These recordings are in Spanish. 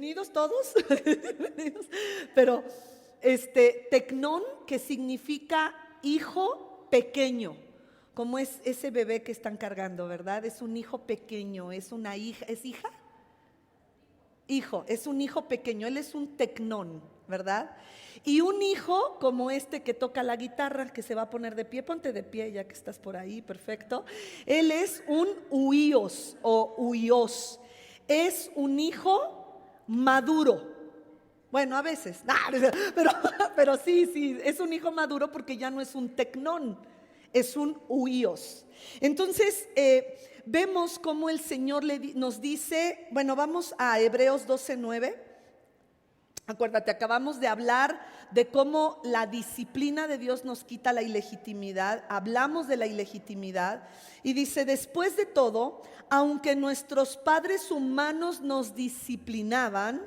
bienvenidos todos, bienvenidos. Pero tecnón, que significa hijo pequeño, como es ese bebé que están cargando, ¿verdad? Es un hijo pequeño, es una hija, ¿es hija? Hijo, es un hijo pequeño, él es un tecnón, ¿verdad? Y un hijo como este que toca la guitarra, que se va a poner de pie, ponte de pie ya que estás por ahí, perfecto. Él es un huíos o huios, es un hijo maduro. Bueno, a veces, pero sí, es un hijo maduro porque ya no es un tecnón, es un huíos. Entonces, vemos cómo el Señor nos dice, bueno, vamos a Hebreos 12:9. Acuérdate, acabamos de hablar de cómo la disciplina de Dios nos quita la ilegitimidad, hablamos de la ilegitimidad y dice, después de todo, aunque nuestros padres humanos nos disciplinaban,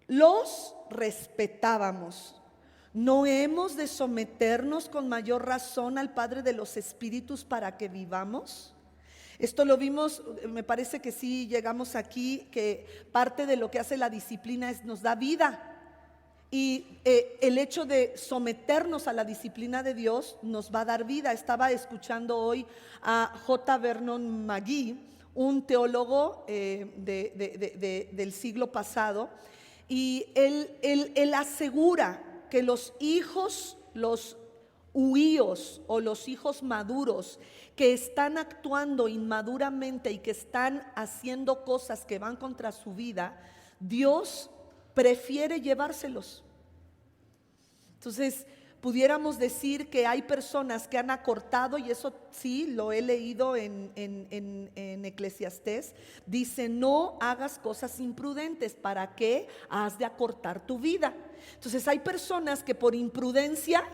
los respetábamos. ¿No hemos de someternos con mayor razón al Padre de los Espíritus para que vivamos? Esto lo vimos, me parece que sí llegamos aquí, que parte de lo que hace la disciplina es nos da vida. Y el hecho de someternos a la disciplina de Dios nos va a dar vida. Estaba escuchando hoy a J. Vernon McGee, un teólogo del siglo pasado, y él asegura que los hijos, los huíos o los hijos maduros que están actuando inmaduramente y que están haciendo cosas que van contra su vida, Dios prefiere llevárselos. Entonces, pudiéramos decir que hay personas que han acortado, y eso sí, lo he leído en Eclesiastés, dice, no hagas cosas imprudentes, ¿para qué has de acortar tu vida? Entonces, hay personas que por imprudencia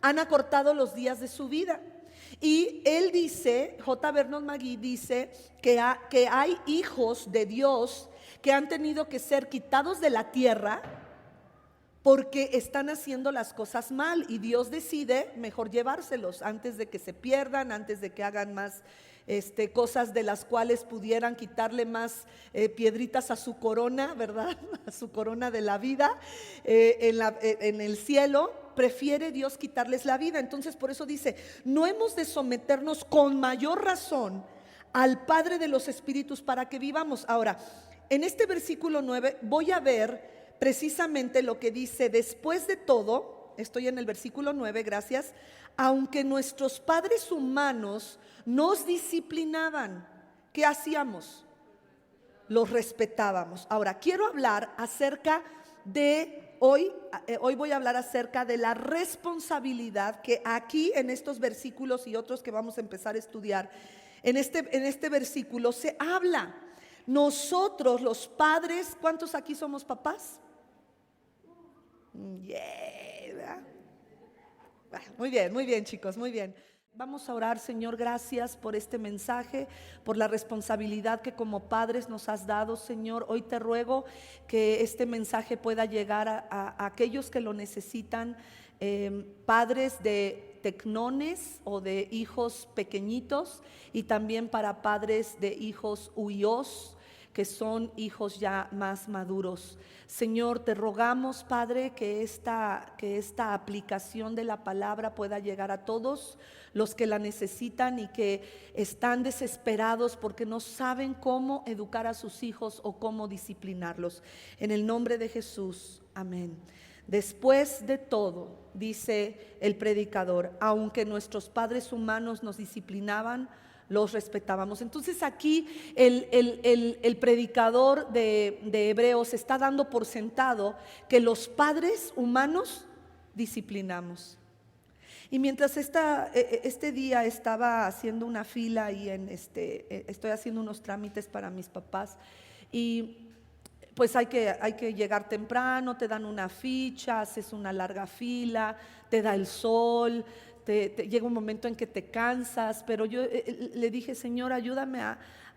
han acortado los días de su vida. Y él dice, J. Vernon McGee dice que hay hijos de Dios que han tenido que ser quitados de la tierra porque están haciendo las cosas mal y Dios decide mejor llevárselos antes de que se pierdan, antes de que hagan más cosas de las cuales pudieran quitarle más piedritas a su corona, ¿verdad? A su corona de la vida en el cielo. Prefiere Dios quitarles la vida. Entonces por eso dice, no hemos de someternos con mayor razón al Padre de los Espíritus para que vivamos. Ahora, en este versículo 9 voy a ver precisamente lo que dice, después de todo, estoy en el versículo 9, gracias, aunque nuestros padres humanos nos disciplinaban, ¿qué hacíamos? Los respetábamos. Ahora, quiero hablar acerca de, hoy voy a hablar acerca de la responsabilidad que aquí en estos versículos y otros que vamos a empezar a estudiar, en este versículo se habla. Nosotros los padres, ¿cuántos aquí somos papás? Yeah. Muy bien chicos, muy bien. Vamos a orar. Señor, gracias por este mensaje, por la responsabilidad que como padres nos has dado, Señor. Hoy te ruego que este mensaje pueda llegar a aquellos que lo necesitan, padres de tecnones o de hijos pequeñitos, y también para padres de hijos huíos, que son hijos ya más maduros. Señor, te rogamos, Padre, que esta aplicación de la palabra pueda llegar a todos los que la necesitan y que están desesperados porque no saben cómo educar a sus hijos o cómo disciplinarlos. En el nombre de Jesús, amén. Después de todo, dice el predicador, aunque nuestros padres humanos nos disciplinaban, los respetábamos. Entonces aquí el predicador de Hebreos está dando por sentado que los padres humanos disciplinamos. Y mientras este día estaba haciendo una fila y estoy haciendo unos trámites para mis papás, y pues hay que llegar temprano, te dan una ficha, haces una larga fila, te da el sol, llega un momento en que te cansas, pero yo le dije, Señor, ayúdame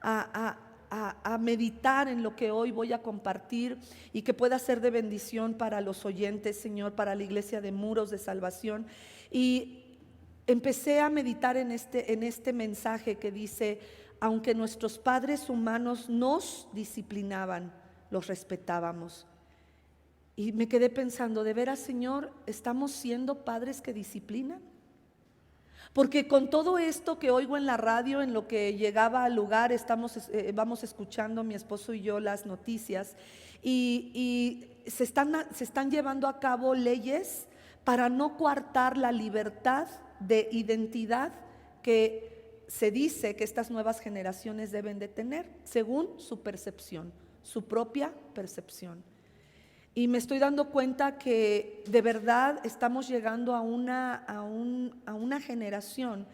a meditar en lo que hoy voy a compartir y que pueda ser de bendición para los oyentes, Señor, para la iglesia de Muros de Salvación. Y empecé a meditar en este mensaje que dice, aunque nuestros padres humanos nos disciplinaban, los respetábamos. Y me quedé pensando, ¿de veras, Señor, estamos siendo padres que disciplinan? Porque con todo esto que oigo en la radio, en lo que llegaba al lugar, vamos escuchando mi esposo y yo las noticias, y se están llevando a cabo leyes para no coartar la libertad de identidad que se dice que estas nuevas generaciones deben de tener, según su percepción, su propia percepción. Y me estoy dando cuenta que de verdad estamos llegando a una generación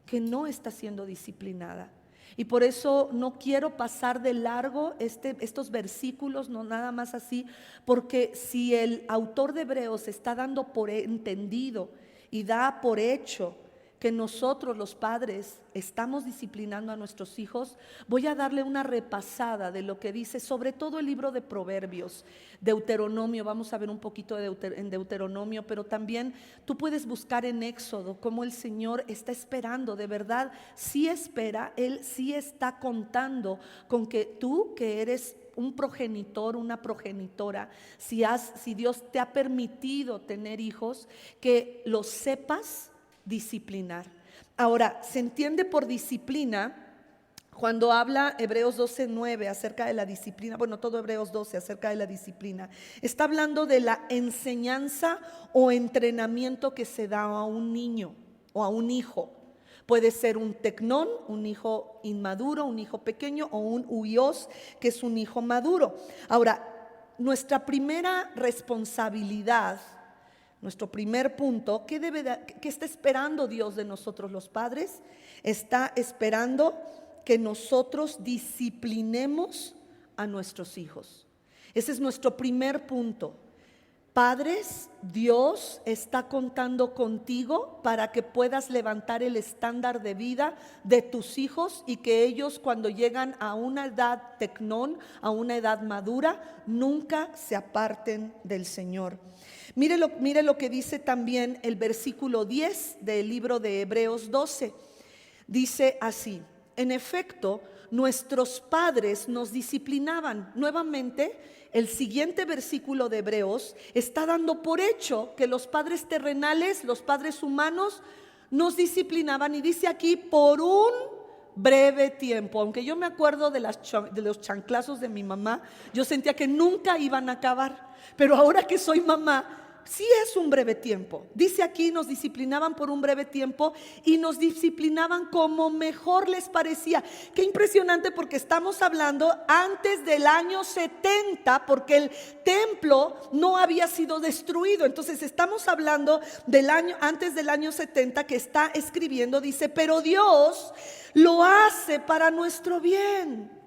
que no está siendo disciplinada. Y por eso no quiero pasar de largo estos versículos, no nada más así, porque si el autor de Hebreos está dando por entendido y da por hecho que nosotros los padres estamos disciplinando a nuestros hijos, voy a darle una repasada de lo que dice, sobre todo el libro de Proverbios, Deuteronomio. Vamos a ver un poquito en Deuteronomio, pero también tú puedes buscar en Éxodo cómo el Señor está esperando, de verdad, sí espera, Él sí está contando con que tú, que eres un progenitor, una progenitora, si Dios te ha permitido tener hijos, que los sepas disciplinar. Ahora, se entiende por disciplina cuando habla Hebreos 12:9 acerca de la disciplina, bueno, todo Hebreos 12 acerca de la disciplina, está hablando de la enseñanza o entrenamiento que se da a un niño o a un hijo. Puede ser un tecnón, un hijo inmaduro, un hijo pequeño, o un huios, que es un hijo maduro. Ahora, nuestra primera responsabilidad, nuestro primer punto, ¿qué está esperando Dios de nosotros los padres? Está esperando que nosotros disciplinemos a nuestros hijos. Ese es nuestro primer punto. Padres, Dios está contando contigo para que puedas levantar el estándar de vida de tus hijos y que ellos, cuando llegan a una edad tecnón, a una edad madura, nunca se aparten del Señor. Mire lo que dice también el versículo 10 del libro de Hebreos 12. Dice así: en efecto, nuestros padres nos disciplinaban. Nuevamente, el siguiente versículo de Hebreos está dando por hecho que los padres terrenales, los padres humanos, nos disciplinaban, y dice aquí, por un breve tiempo. Aunque yo me acuerdo de los chanclazos de mi mamá, yo sentía que nunca iban a acabar, pero ahora que soy mamá, sí es un breve tiempo. Dice aquí, nos disciplinaban por un breve tiempo y nos disciplinaban como mejor les parecía. Qué impresionante, porque estamos hablando antes del año 70, porque el templo no había sido destruido. Entonces estamos hablando antes del año 70 que está escribiendo. Dice, pero Dios lo hace para nuestro bien,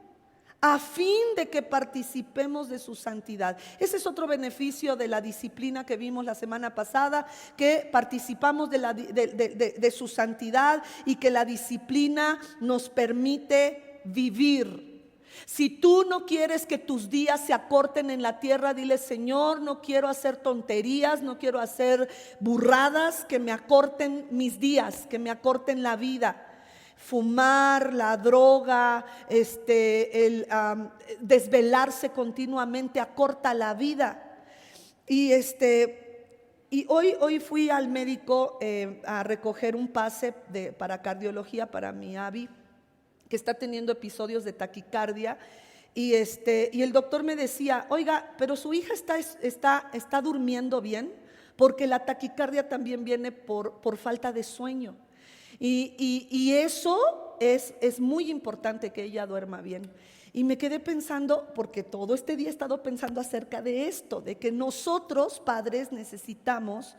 a fin de que participemos de su santidad. Ese es otro beneficio de la disciplina que vimos la semana pasada, que participamos de su santidad, y que la disciplina nos permite vivir. Si tú no quieres que tus días se acorten en la tierra, dile: Señor, no quiero hacer tonterías, no quiero hacer burradas que me acorten mis días, que me acorten la vida. Fumar, la droga, desvelarse continuamente acorta la vida. Y hoy fui al médico a recoger un pase para cardiología para mi Abby, que está teniendo episodios de taquicardia. Y el doctor me decía: oiga, pero su hija está durmiendo bien, porque la taquicardia también viene por falta de sueño. Y eso es muy importante, que ella duerma bien. Y me quedé pensando, porque todo este día he estado pensando acerca de esto, de que nosotros, padres, necesitamos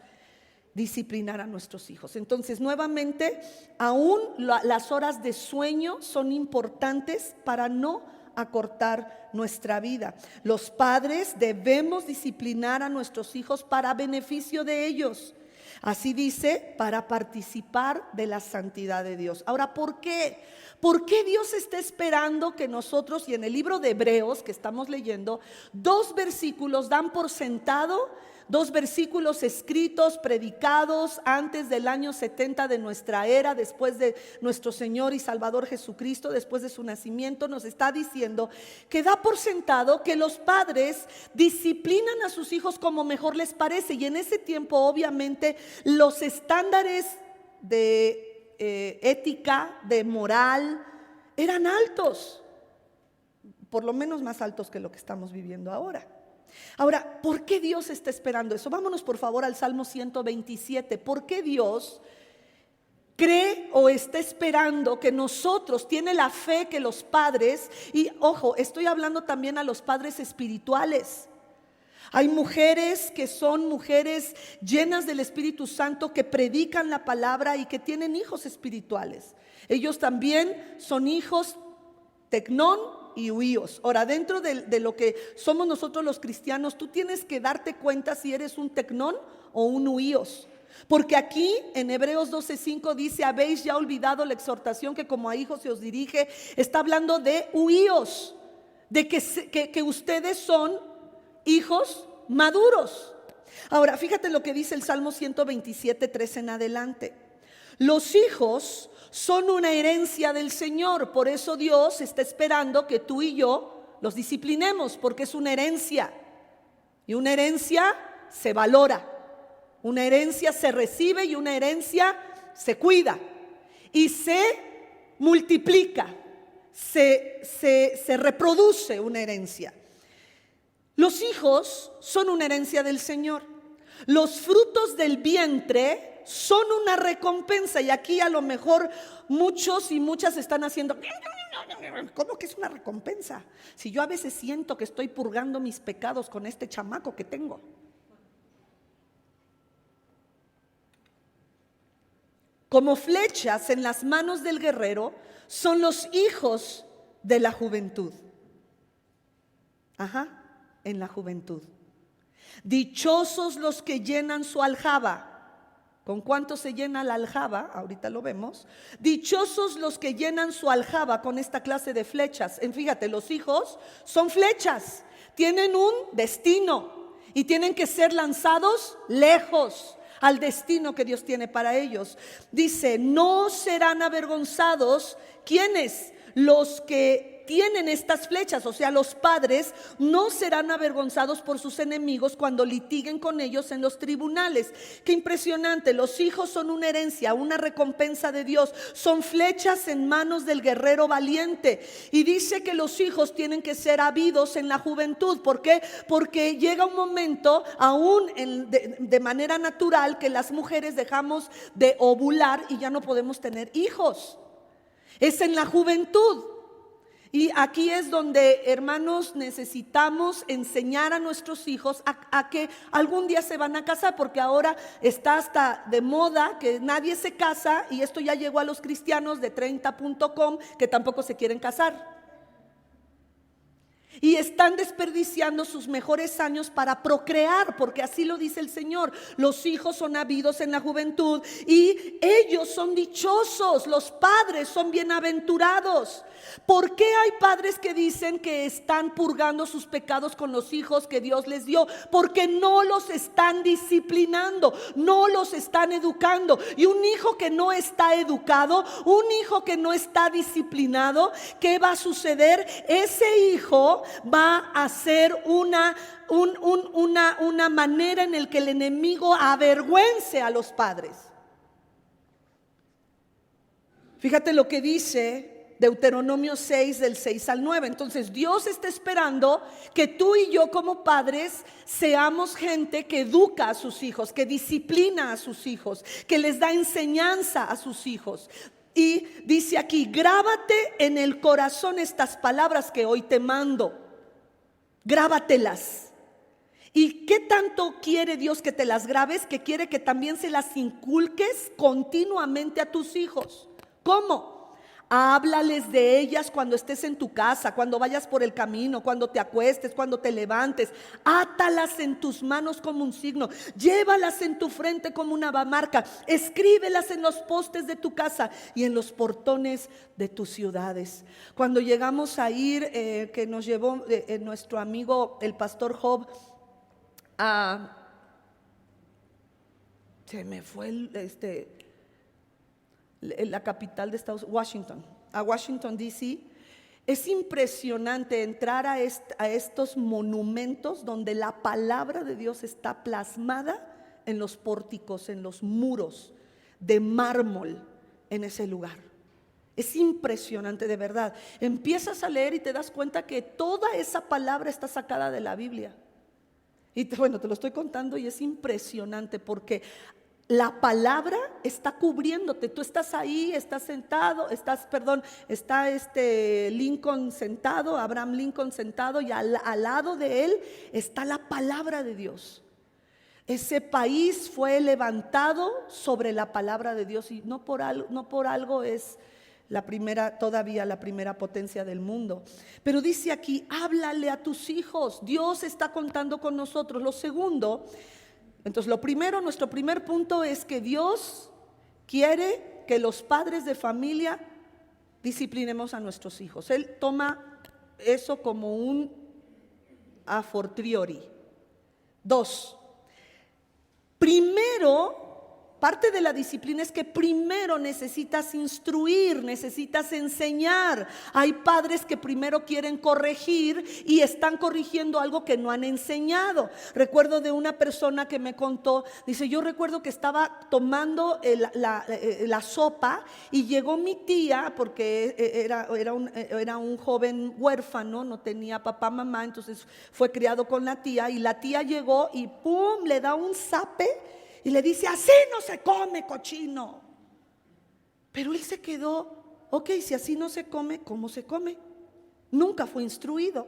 disciplinar a nuestros hijos. Entonces, nuevamente, aún las horas de sueño son importantes para no acortar nuestra vida. Los padres debemos disciplinar a nuestros hijos para beneficio de ellos. Así dice, para participar de la santidad de Dios. Ahora, ¿por qué? ¿Por qué Dios está esperando que nosotros? Y en el libro de Hebreos que estamos leyendo, 2 versículos dan por sentado 2 versículos escritos, predicados antes del año 70 de nuestra era, después de nuestro Señor y Salvador Jesucristo, después de su nacimiento, nos está diciendo que da por sentado que los padres disciplinan a sus hijos como mejor les parece. Y en ese tiempo, obviamente, los estándares de ética, de moral, eran altos, por lo menos más altos que lo que estamos viviendo ahora. Ahora, ¿por qué Dios está esperando eso? Vámonos por favor al Salmo 127. ¿Por qué Dios cree o está esperando que nosotros, tiene la fe que los padres, y ojo, estoy hablando también a los padres espirituales? Hay mujeres que son mujeres llenas del Espíritu Santo, que predican la palabra y que tienen hijos espirituales. Ellos también son hijos tecnón y huíos. Ahora, dentro de lo que somos nosotros los cristianos, tú tienes que darte cuenta si eres un tecnón o un huíos. Porque aquí en Hebreos 12:5 dice: habéis ya olvidado la exhortación que como a hijos se os dirige. Está hablando de huíos, de que ustedes son hijos maduros. Ahora, fíjate lo que dice el Salmo 127:3 en adelante. Los hijos son una herencia del Señor. Por eso Dios está esperando que tú y yo los disciplinemos, porque es una herencia. Y una herencia se valora, una herencia se recibe y una herencia se cuida y se multiplica, se reproduce una herencia. Los hijos son una herencia del Señor. Los frutos del vientre son una recompensa. Y aquí a lo mejor muchos y muchas están haciendo: ¿cómo que es una recompensa? Si yo a veces siento que estoy purgando mis pecados con este chamaco que tengo. Como flechas en las manos del guerrero son los hijos de la juventud. En la juventud. Dichosos los que llenan su aljaba. ¿Con cuánto se llena la aljaba? Ahorita lo vemos. Dichosos los que llenan su aljaba con esta clase de flechas. Fíjate, los hijos son flechas, tienen un destino y tienen que ser lanzados lejos al destino que Dios tiene para ellos. Dice: no serán avergonzados. ¿Quiénes? Los que tienen estas flechas, o sea, los padres no serán avergonzados por sus enemigos cuando litiguen con ellos en los tribunales. Qué impresionante. Los hijos son una herencia, una recompensa de Dios. Son flechas en manos del guerrero valiente. Y dice que los hijos tienen que ser habidos en la juventud. ¿Por qué? Porque llega un momento, aún de manera natural, que las mujeres dejamos de ovular y ya no podemos tener hijos. Es en la juventud. Y aquí es donde, hermanos, necesitamos enseñar a nuestros hijos a que algún día se van a casar, porque ahora está hasta de moda que nadie se casa, y esto ya llegó a los cristianos de 30.com que tampoco se quieren casar. Y están desperdiciando sus mejores años para procrear, porque así lo dice el Señor. Los hijos son habidos en la juventud y ellos son dichosos. Los padres son bienaventurados. ¿Por qué hay padres que dicen que están purgando sus pecados con los hijos que Dios les dio? Porque no los están disciplinando, no los están educando. Y un hijo que no está educado, un hijo que no está disciplinado, ¿qué va a suceder? Ese hijo va a ser una manera en la que el enemigo avergüence a los padres. Fíjate lo que dice Deuteronomio 6, del 6 al 9. Entonces Dios está esperando que tú y yo como padres seamos gente que educa a sus hijos, que disciplina a sus hijos, que les da enseñanza a sus hijos. Y dice aquí: grábate en el corazón estas palabras que hoy te mando. Grábatelas. ¿Y qué tanto quiere Dios que te las grabes? Que quiere que también se las inculques continuamente a tus hijos. ¿Cómo? Háblales de ellas cuando estés en tu casa, cuando vayas por el camino, cuando te acuestes, cuando te levantes. Átalas en tus manos como un signo, llévalas en tu frente como una marca, escríbelas en los postes de tu casa y en los portones de tus ciudades. Cuando llegamos a ir, que nos llevó nuestro amigo el pastor Job a se me fue la capital de Estados Unidos, Washington DC. Es impresionante entrar a estos monumentos donde la palabra de Dios está plasmada en los pórticos, en los muros de mármol en ese lugar. Es impresionante, de verdad. Empiezas a leer y te das cuenta que toda esa palabra está sacada de la Biblia. Y bueno, te lo estoy contando y es impresionante porque la palabra está cubriéndote. Tú estás ahí, estás sentado, está Lincoln sentado, Abraham Lincoln sentado, y al lado de él está la palabra de Dios. Ese país fue levantado sobre la palabra de Dios, y no por algo es todavía la primera potencia del mundo. Pero dice aquí, háblale a tus hijos. Dios está contando con nosotros. Lo segundo, entonces nuestro primer punto es que Dios quiere que los padres de familia disciplinemos a nuestros hijos. Él toma eso como un a fortiori. 2, primero, parte de la disciplina es que primero necesitas instruir, necesitas enseñar. Hay padres que primero quieren corregir y están corrigiendo algo que no han enseñado. Recuerdo de una persona que me contó, dice, yo recuerdo que estaba tomando la sopa y llegó mi tía, porque era un joven huérfano, no tenía papá, mamá, entonces fue criado con la tía, y la tía llegó y ¡pum!, le da un zape y le dice, así no se come, cochino. Pero él se quedó, ok, si así no se come, ¿cómo se come? Nunca fue instruido.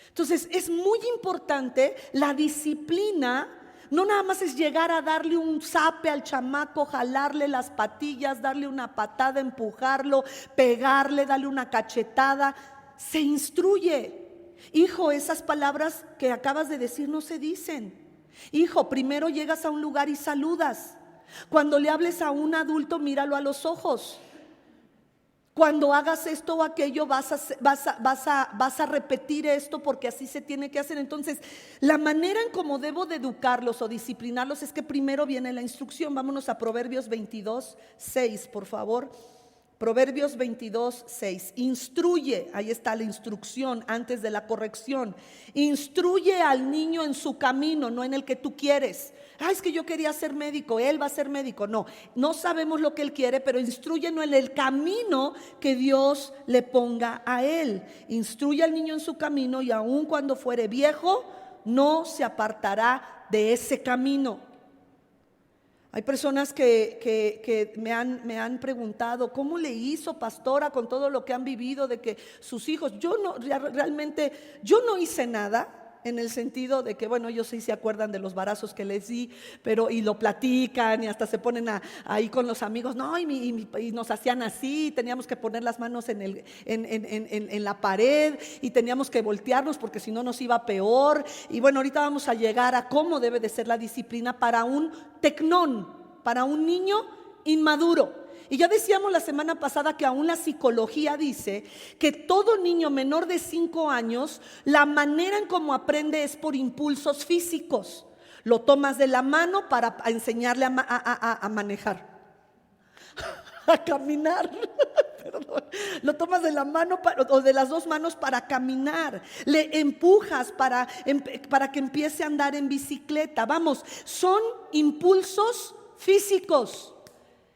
Entonces es muy importante la disciplina. No nada más es llegar a darle un zape al chamaco, jalarle las patillas, darle una patada, empujarlo, pegarle, darle una cachetada. Se instruye. Hijo, esas palabras que acabas de decir no se dicen. Hijo, primero llegas a un lugar y saludas. Cuando le hables a un adulto, míralo a los ojos. Cuando hagas esto o aquello, vas a repetir esto, porque así se tiene que hacer. Entonces, la manera en cómo debo de educarlos o disciplinarlos es que primero viene la instrucción. Vámonos a Proverbios 22:6, por favor. Proverbios 22:6. Instruye, ahí está la instrucción antes de la corrección. Instruye al niño en su camino, no en el que tú quieres. Es que yo quería ser médico, él va a ser médico. No sabemos lo que él quiere, pero instrúyelo en el camino que Dios le ponga a él. Instruye al niño en su camino, y aun cuando fuere viejo, no se apartará de ese camino. Hay personas que me han preguntado, ¿cómo le hizo, pastora, con todo lo que han vivido de que sus hijos? Realmente no hice nada, en el sentido de que, bueno, ellos sí se acuerdan de los varazos que les di, y lo platican, y hasta se ponen ahí con los amigos, y nos hacían así, teníamos que poner las manos en la pared, y teníamos que voltearnos porque si no nos iba peor. Y bueno, ahorita vamos a llegar a cómo debe de ser la disciplina para un tecnón, para un niño inmaduro. Y ya decíamos la semana pasada que aún la psicología dice que todo niño menor de 5 años, la manera en cómo aprende es por impulsos físicos. Lo tomas de la mano para enseñarle a manejar, a caminar. Perdón. Lo tomas de la mano o de las dos manos para caminar. Le empujas para que empiece a andar en bicicleta. Vamos, son impulsos físicos.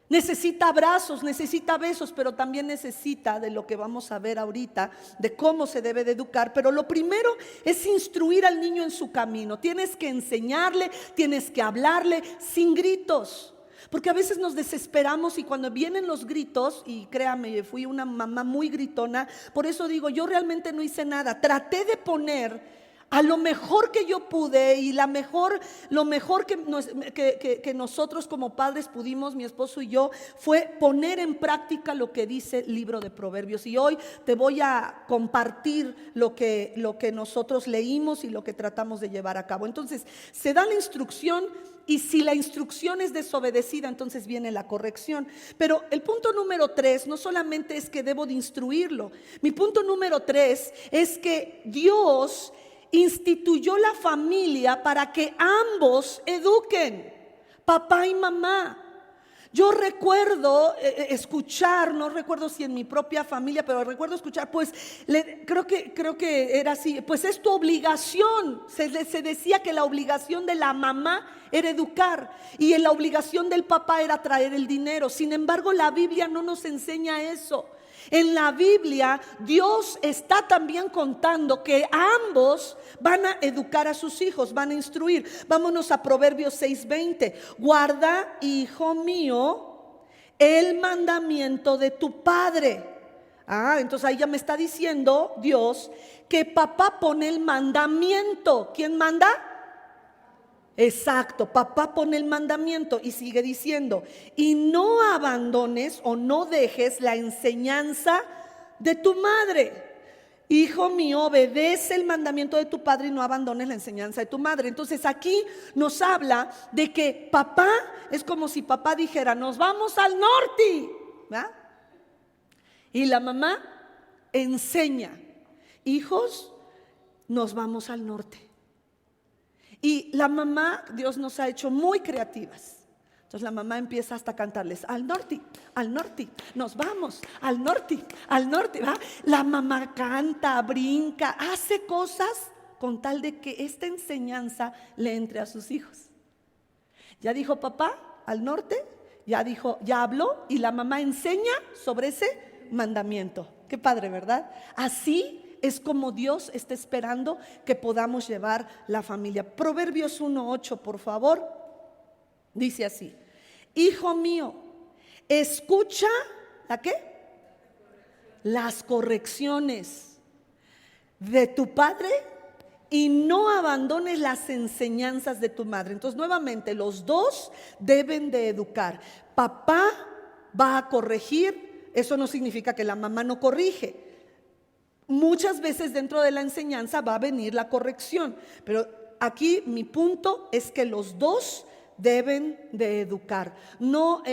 Necesita abrazos, necesita besos, pero también necesita de lo que vamos a ver ahorita, de cómo se debe de educar. Pero lo primero es instruir al niño en su camino. Tienes que enseñarle, tienes que hablarle sin gritos. Porque a veces nos desesperamos, y cuando vienen los gritos, y créame, fui una mamá muy gritona, por eso digo, yo realmente no hice nada. Traté de poner a lo mejor que yo pude, y lo mejor que nosotros como padres pudimos, mi esposo y yo, fue poner en práctica lo que dice el libro de Proverbios. Y hoy te voy a compartir lo que nosotros leímos y lo que tratamos de llevar a cabo. Entonces, se da la instrucción, y si la instrucción es desobedecida, entonces viene la corrección. Pero el punto número 3 no solamente es que debo de instruirlo. Mi punto número 3 es que Dios instituyó la familia para que ambos eduquen, Papá y mamá. Yo recuerdo escuchar, no recuerdo si en mi propia familia, pero recuerdo escuchar, pues creo que era así, pues es tu obligación. Se decía que la obligación de la mamá era educar y la obligación del papá era traer el dinero. Sin embargo, la Biblia no nos enseña eso. En la Biblia Dios está también contando que ambos van a educar a sus hijos, van a instruir. Vámonos a Proverbios 6:20. Guarda, hijo mío, el mandamiento de tu padre. Entonces ahí ya me está diciendo Dios que papá pone el mandamiento. ¿Quién manda? Exacto, papá pone el mandamiento y sigue diciendo, y no abandones o no dejes la enseñanza de tu madre. Hijo mío, obedece el mandamiento de tu padre y no abandones la enseñanza de tu madre. Entonces aquí nos habla de que papá es como si papá dijera, nos vamos al norte, ¿verdad? Y la mamá enseña, hijos, nos vamos al norte. Y la mamá, Dios nos ha hecho muy creativas. Entonces la mamá empieza hasta a cantarles, al norte, nos vamos, al norte, ¿va? La mamá canta, brinca, hace cosas con tal de que esta enseñanza le entre a sus hijos. Ya dijo papá, al norte, ya habló y la mamá enseña sobre ese mandamiento. Qué padre, ¿verdad? Así es como Dios está esperando que podamos llevar la familia. Proverbios 1:8, por favor, dice así: hijo mío, escucha, ¿la qué? Las correcciones de tu padre y no abandones las enseñanzas de tu madre. Entonces, nuevamente, los dos deben de educar. Papá va a corregir, eso no significa que la mamá no corrige. Muchas veces dentro de la enseñanza va a venir la corrección, pero aquí mi punto es que los dos deben de educar. No,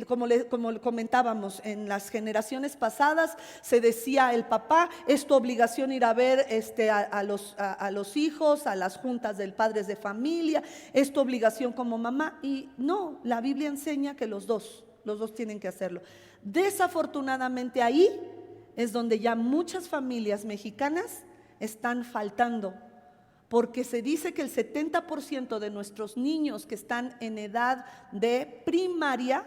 como comentábamos en las generaciones pasadas, se decía el papá, es tu obligación ir a ver a los hijos, a las juntas de padres de familia, es tu obligación como mamá. Y no, la Biblia enseña que los dos tienen que hacerlo. Desafortunadamente ahí es donde ya muchas familias mexicanas están faltando, porque se dice que el 70% de nuestros niños que están en edad de primaria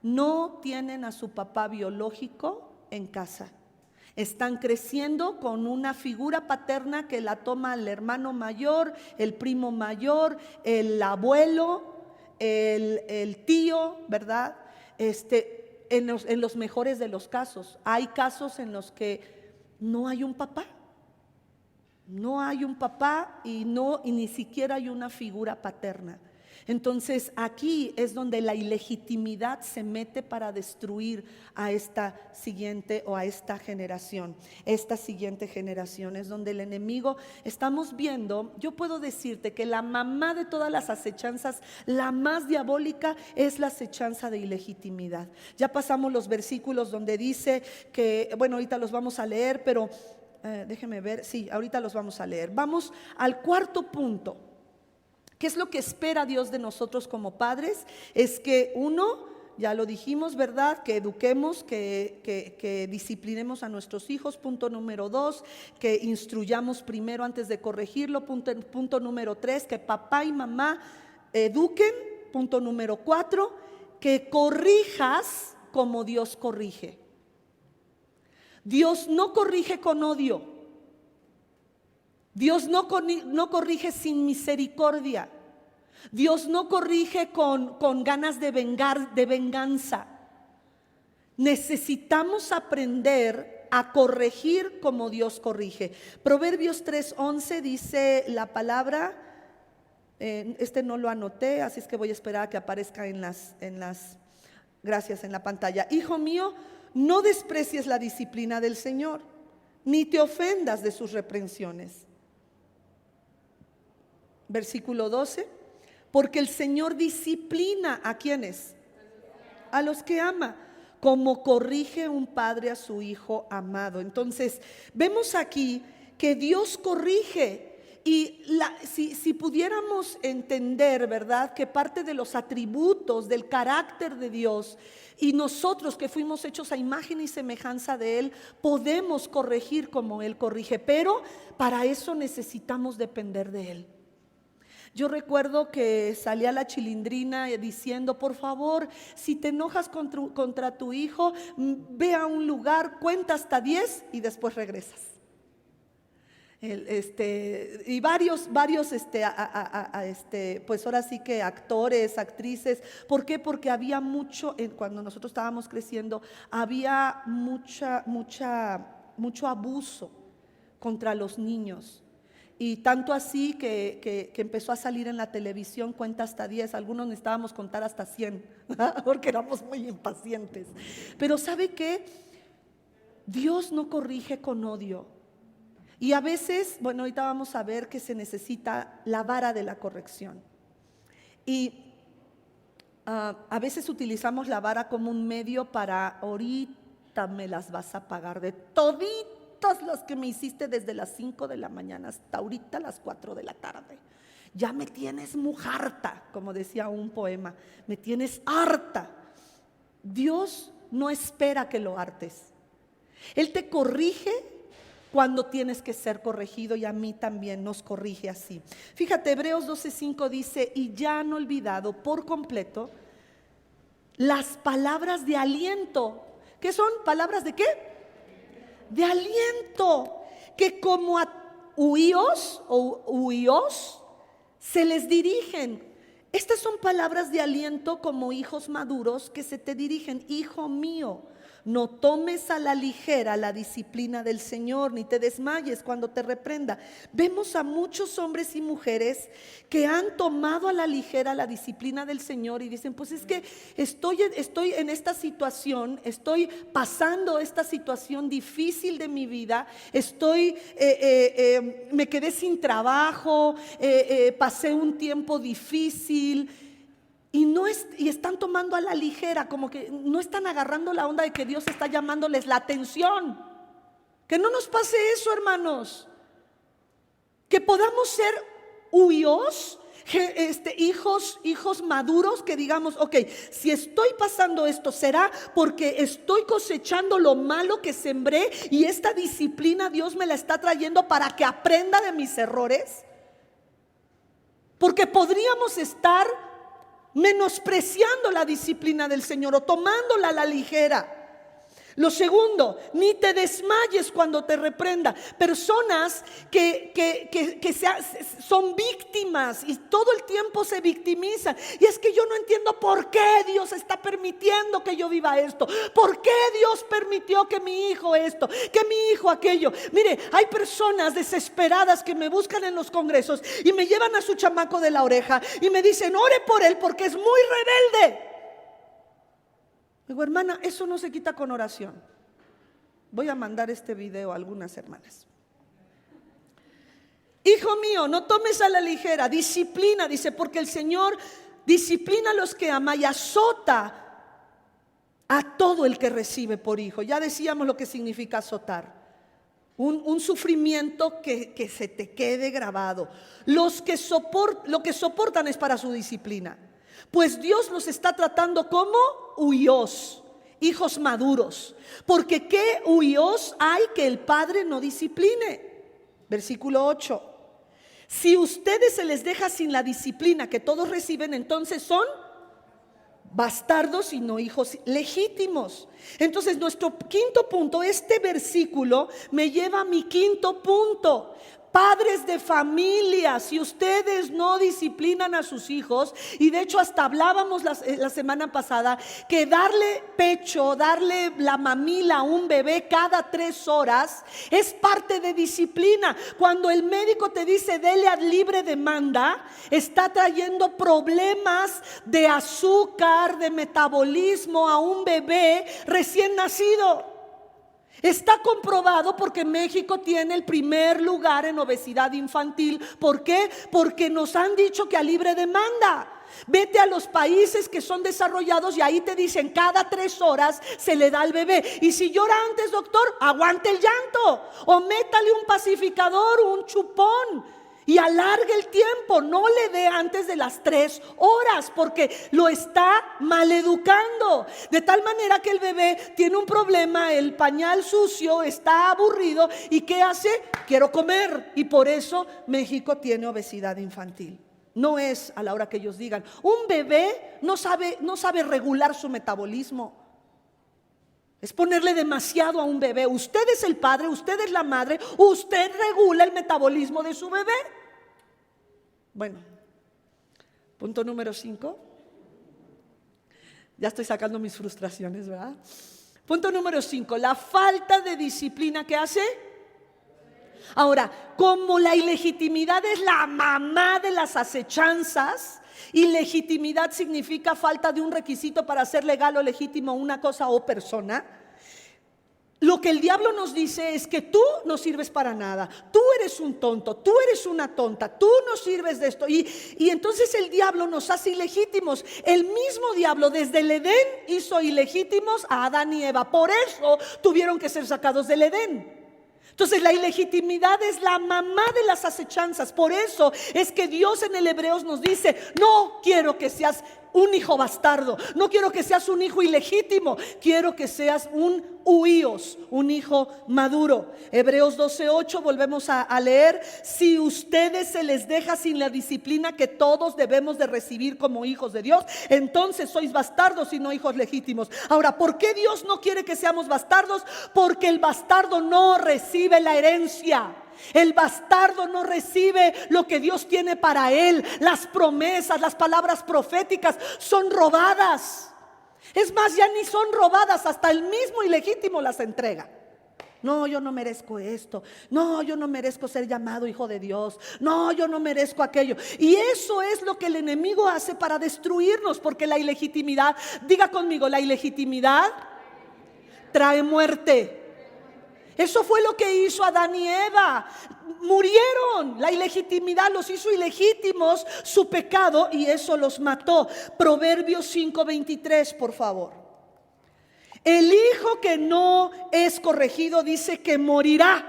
no tienen a su papá biológico en casa. Están creciendo con una figura paterna que la toma el hermano mayor, el primo mayor, el abuelo, el tío, ¿verdad? En los mejores de los casos. Hay casos en los que no hay un papá. No hay un papá y ni siquiera hay una figura paterna. Entonces aquí es donde la ilegitimidad se mete para destruir a esta siguiente o a esta generación. Esta siguiente generación es donde el enemigo, estamos viendo, yo puedo decirte que la mamá de todas las acechanzas, la más diabólica, es la acechanza de ilegitimidad. Ya pasamos los versículos donde dice que, bueno, ahorita los vamos a leer, pero déjeme ver, sí, ahorita los vamos a leer. Vamos al cuarto punto. ¿Qué es lo que espera Dios de nosotros como padres? Es que uno, ya lo dijimos, ¿verdad? Que eduquemos, que disciplinemos a nuestros hijos. Punto número 2, que instruyamos primero antes de corregirlo. Punto número 3, que papá y mamá eduquen. Punto número 4, que corrijas como Dios corrige. Dios no corrige con odio. Dios no corrige sin misericordia. Dios no corrige con ganas de venganza. Necesitamos aprender a corregir como Dios corrige. Proverbios 3:11 dice la palabra, no lo anoté, así es que voy a esperar a que aparezca en las gracias, en la pantalla. Hijo mío, no desprecies la disciplina del Señor, ni te ofendas de sus reprensiones. Versículo 12, porque el Señor disciplina ¿a quiénes? A los que ama, como corrige un padre a su hijo amado. Entonces, vemos aquí que Dios corrige si pudiéramos entender, ¿verdad?, que parte de los atributos del carácter de Dios y nosotros que fuimos hechos a imagen y semejanza de Él, podemos corregir como Él corrige, pero para eso necesitamos depender de Él. Yo recuerdo que salía la Chilindrina diciendo: por favor, si te enojas contra tu hijo, ve a un lugar, cuenta hasta 10 y después regresas. Y varios pues ahora sí que actores, actrices. ¿Por qué? Porque había mucho, cuando nosotros estábamos creciendo, había mucho abuso contra los niños. Y tanto así que empezó a salir en la televisión: cuenta hasta 10. Algunos necesitábamos contar hasta 100 porque éramos muy impacientes. Pero ¿sabe qué? Dios no corrige con odio. Y a veces, bueno, ahorita vamos a ver que se necesita la vara de la corrección. Y a veces utilizamos la vara como un medio para: ahorita me las vas a pagar de toditos los que me hiciste desde las 5 de la mañana hasta ahorita las 4 de la tarde. Ya me tienes muy harta, como decía un poema, me tienes harta. Dios no espera que lo hartes. Él te corrige cuando tienes que ser corregido, y a mí también nos corrige así. Fíjate, Hebreos 12:5 dice: y ya han olvidado por completo las palabras de aliento. ¿Qué son? ¿Palabras de qué? De aliento, que como a huíos o huíos se les dirigen. Estas son palabras de aliento como hijos maduros que se te dirigen: hijo mío, no tomes a la ligera la disciplina del Señor, ni te desmayes cuando te reprenda. Vemos a muchos hombres y mujeres que han tomado a la ligera la disciplina del Señor y dicen: pues es que estoy en esta situación, estoy pasando esta situación difícil de mi vida, me quedé sin trabajo, pasé un tiempo difícil. Y están tomando a la ligera, como que no están agarrando la onda de que Dios está llamándoles la atención. Que no nos pase eso, hermanos. Que podamos ser huíos, hijos maduros, que digamos: ok, si estoy pasando esto, será porque estoy cosechando lo malo que sembré, y esta disciplina Dios me la está trayendo para que aprenda de mis errores. Porque podríamos estar menospreciando la disciplina del Señor o tomándola a la ligera. Lo segundo, ni te desmayes cuando te reprenda. Personas que son víctimas y todo el tiempo se victimizan. Y es que yo no entiendo por qué Dios está permitiendo que yo viva esto. ¿Por qué Dios permitió que mi hijo esto, que mi hijo aquello? Mire, hay personas desesperadas que me buscan en los congresos y me llevan a su chamaco de la oreja y me dicen: ore por él porque es muy rebelde. Digo: hermana, eso no se quita con oración. Voy a mandar este video a algunas hermanas. Hijo mío, no tomes a la ligera, disciplina, dice, porque el Señor disciplina a los que ama y azota a todo el que recibe por hijo. Ya decíamos lo que significa azotar. Un sufrimiento que se te quede grabado. Lo que soportan es para su disciplina. Pues Dios los está tratando como huíos, hijos maduros. Porque ¿qué huíos hay que el Padre no discipline? Versículo 8. Si ustedes se les deja sin la disciplina que todos reciben, entonces son bastardos y no hijos legítimos. Entonces nuestro quinto punto, este versículo me lleva a mi quinto punto. Padres de familia, si ustedes no disciplinan a sus hijos, y de hecho hasta hablábamos la semana pasada que darle pecho, darle la mamila a un bebé cada 3 horas es parte de disciplina. Cuando el médico te dice dele a libre demanda, está trayendo problemas de azúcar, de metabolismo a un bebé recién nacido. Está comprobado porque México tiene el primer lugar en obesidad infantil. ¿Por qué? Porque nos han dicho que a libre demanda. Vete a los países que son desarrollados y ahí te dicen cada 3 horas se le da al bebé. Y si llora antes, doctor, aguante el llanto o métale un pacificador, un chupón. y alargue el tiempo. No le dé antes de las 3 horas porque lo está maleducando. De tal manera que el bebé tiene un problema, el pañal sucio, está aburrido. ¿Y qué hace? Quiero comer. Y por eso México tiene obesidad infantil. No es a la hora que ellos digan. Un bebé no sabe regular su metabolismo. Es ponerle demasiado a un bebé. Usted es el padre, usted es la madre, usted regula el metabolismo de su bebé. Bueno, punto número 5. Ya estoy sacando mis frustraciones, ¿verdad? Punto número 5, la falta de disciplina que hace. Ahora, como la ilegitimidad es la mamá de las asechanzas, ilegitimidad significa falta de un requisito para ser legal o legítimo una cosa o persona. Lo que el diablo nos dice es que tú no sirves para nada, tú eres un tonto, tú eres una tonta, tú no sirves de esto. Y entonces el diablo nos hace ilegítimos. El mismo diablo desde el Edén hizo ilegítimos a Adán y Eva. Por eso tuvieron que ser sacados del Edén. Entonces la ilegitimidad es la mamá de las asechanzas. Por eso es que Dios en el Hebreos nos dice: no quiero que seas un hijo bastardo, no quiero que seas un hijo ilegítimo, quiero que seas un huíos, un hijo maduro. Hebreos 12:8, volvemos a leer: si ustedes se les deja sin la disciplina que todos debemos de recibir como hijos de Dios, entonces sois bastardos y no hijos legítimos. Ahora, ¿por qué Dios no quiere que seamos bastardos? Porque el bastardo no recibe la herencia. El bastardo no recibe lo que Dios tiene para él. Las promesas, las palabras proféticas son robadas. Es más, ya ni son robadas, hasta el mismo ilegítimo las entrega. No, yo no merezco esto. No, yo no merezco ser llamado hijo de Dios. No, yo no merezco aquello. Y eso es lo que el enemigo hace para destruirnos, porque la ilegitimidad, diga conmigo, la ilegitimidad trae muerte. Eso fue lo que hizo Adán y Eva. Murieron. La ilegitimidad los hizo ilegítimos, su pecado, y eso los mató. Proverbios 5:23, por favor. El hijo que no es corregido dice que morirá.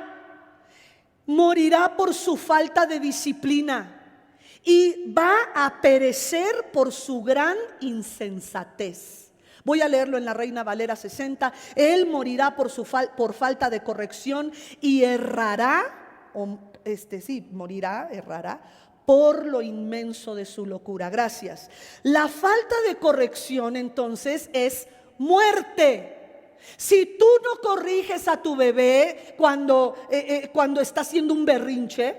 Morirá por su falta de disciplina y va a perecer por su gran insensatez. Voy a leerlo en la Reina Valera 60. Él morirá por falta de corrección y errará, errará por lo inmenso de su locura. Gracias. La falta de corrección entonces es muerte. Si tú no corriges a tu bebé cuando está haciendo un berrinche,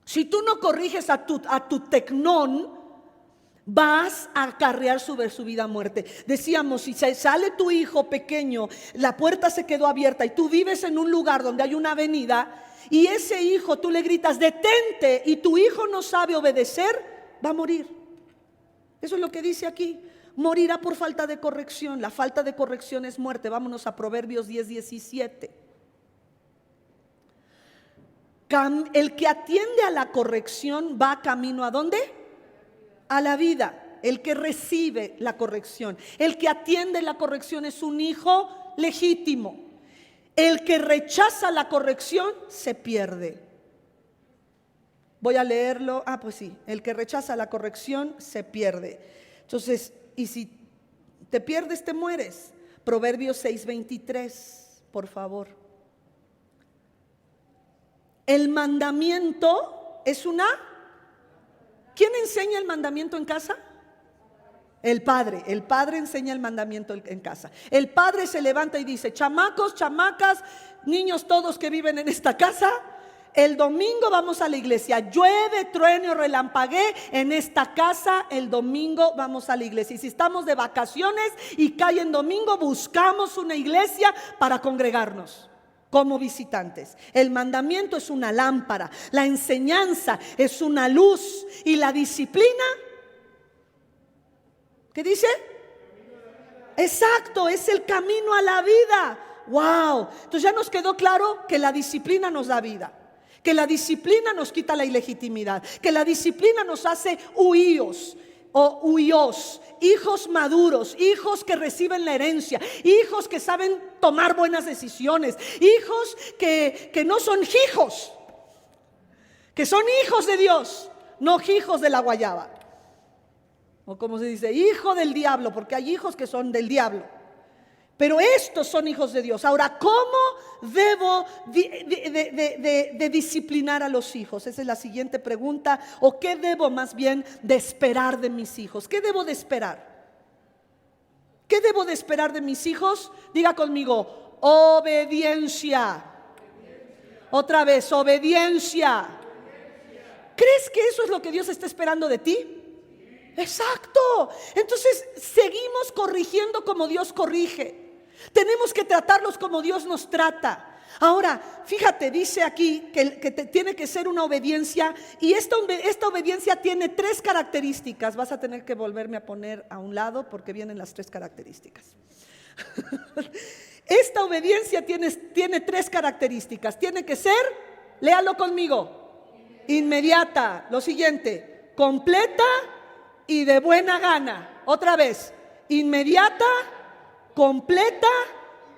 si tú no corriges a tu tecnón, vas a acarrear sobre su vida muerte. Decíamos, si sale tu hijo pequeño, la puerta se quedó abierta y tú vives en un lugar donde hay una avenida, y ese hijo tú le gritas detente y tu hijo no sabe obedecer, va a morir. Eso es lo que dice aquí. Morirá por falta de corrección. La falta de corrección es muerte. Vámonos a Proverbios 10:17. El que atiende a la corrección va camino ¿a dónde? A la vida. El que recibe la corrección, el que atiende la corrección es un hijo legítimo. El que rechaza la corrección se pierde. Voy a leerlo. Pues sí, el que rechaza la corrección se pierde. Entonces, y si te pierdes, te mueres. Proverbios 6:23, por favor. El mandamiento es una... ¿Quién enseña el mandamiento en casa? El padre enseña el mandamiento en casa. El padre se levanta y dice: chamacos, chamacas, niños todos que viven en esta casa, el domingo vamos a la iglesia. Llueve, truene o relampaguee, en esta casa el domingo vamos a la iglesia. Y si estamos de vacaciones y cae en domingo, buscamos una iglesia para congregarnos como visitantes. El mandamiento es una lámpara, la enseñanza es una luz, y la disciplina, ¿qué dice? Exacto, es el camino a la vida. Wow. Entonces ya nos quedó claro que la disciplina nos da vida, que la disciplina nos quita la ilegitimidad, que la disciplina nos hace huíos o huíos, hijos maduros, hijos que reciben la herencia, hijos que saben tomar buenas decisiones, hijos que no son hijos. que son hijos de Dios, no hijos de la guayaba. O como se dice, hijo del diablo, porque hay hijos que son del diablo. Pero estos son hijos de Dios. Ahora, ¿cómo debo de disciplinar a los hijos? Esa es la siguiente pregunta. ¿O qué debo más bien de esperar de mis hijos? ¿Qué debo de esperar? ¿Qué debo de esperar de mis hijos? Diga conmigo, obediencia. Otra vez, obediencia. ¿Crees que eso es lo que Dios está esperando de ti? Exacto. Entonces seguimos corrigiendo como Dios corrige. Tenemos que tratarlos como Dios nos trata. Ahora, fíjate, dice aquí que tiene que ser una obediencia. Y esta obediencia tiene 3 características. Vas a tener que volverme a poner a un lado porque vienen las 3 características. Esta obediencia tiene 3 características. Tiene que ser, léalo conmigo, inmediata. Lo siguiente, completa y de buena gana. Otra vez, inmediata, completa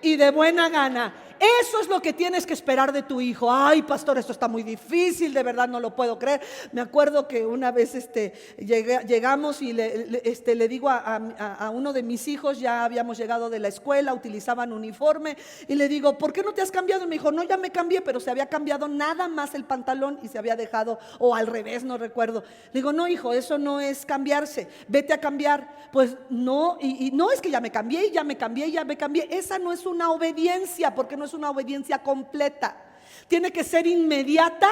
y de buena gana. Eso es lo que tienes que esperar de tu hijo. Ay, pastor, esto está muy difícil, de verdad no lo puedo creer. Me acuerdo que una vez llegamos y le digo a uno de mis hijos, ya habíamos llegado de la escuela, utilizaban uniforme, y le digo, ¿por qué no te has cambiado? Y me dijo, no, ya me cambié, pero se había cambiado nada más el pantalón y se había dejado, o al revés, no recuerdo. Le digo, no, hijo, eso no es cambiarse, vete a cambiar. Pues no, y no es que ya me cambié, esa no es una obediencia, porque no es una obediencia completa. Tiene que ser inmediata,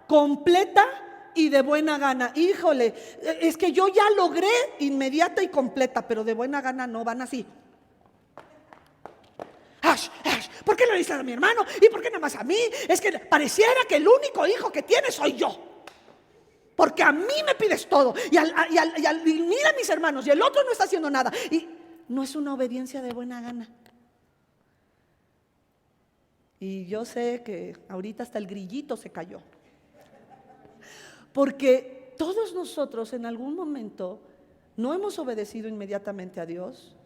completa y de buena gana. Híjole, es que yo ya logré inmediata y completa, pero de buena gana no, van así. ¿Por qué no le dices a mi hermano? ¿Y por qué nada más a mí? Es que pareciera que el único hijo que tiene soy yo, porque a mí me pides todo y mira a mis hermanos y el otro no está haciendo nada. Y no es una obediencia de buena gana. Y yo sé que ahorita hasta el grillito se cayó, porque todos nosotros en algún momento no hemos obedecido inmediatamente a Dios.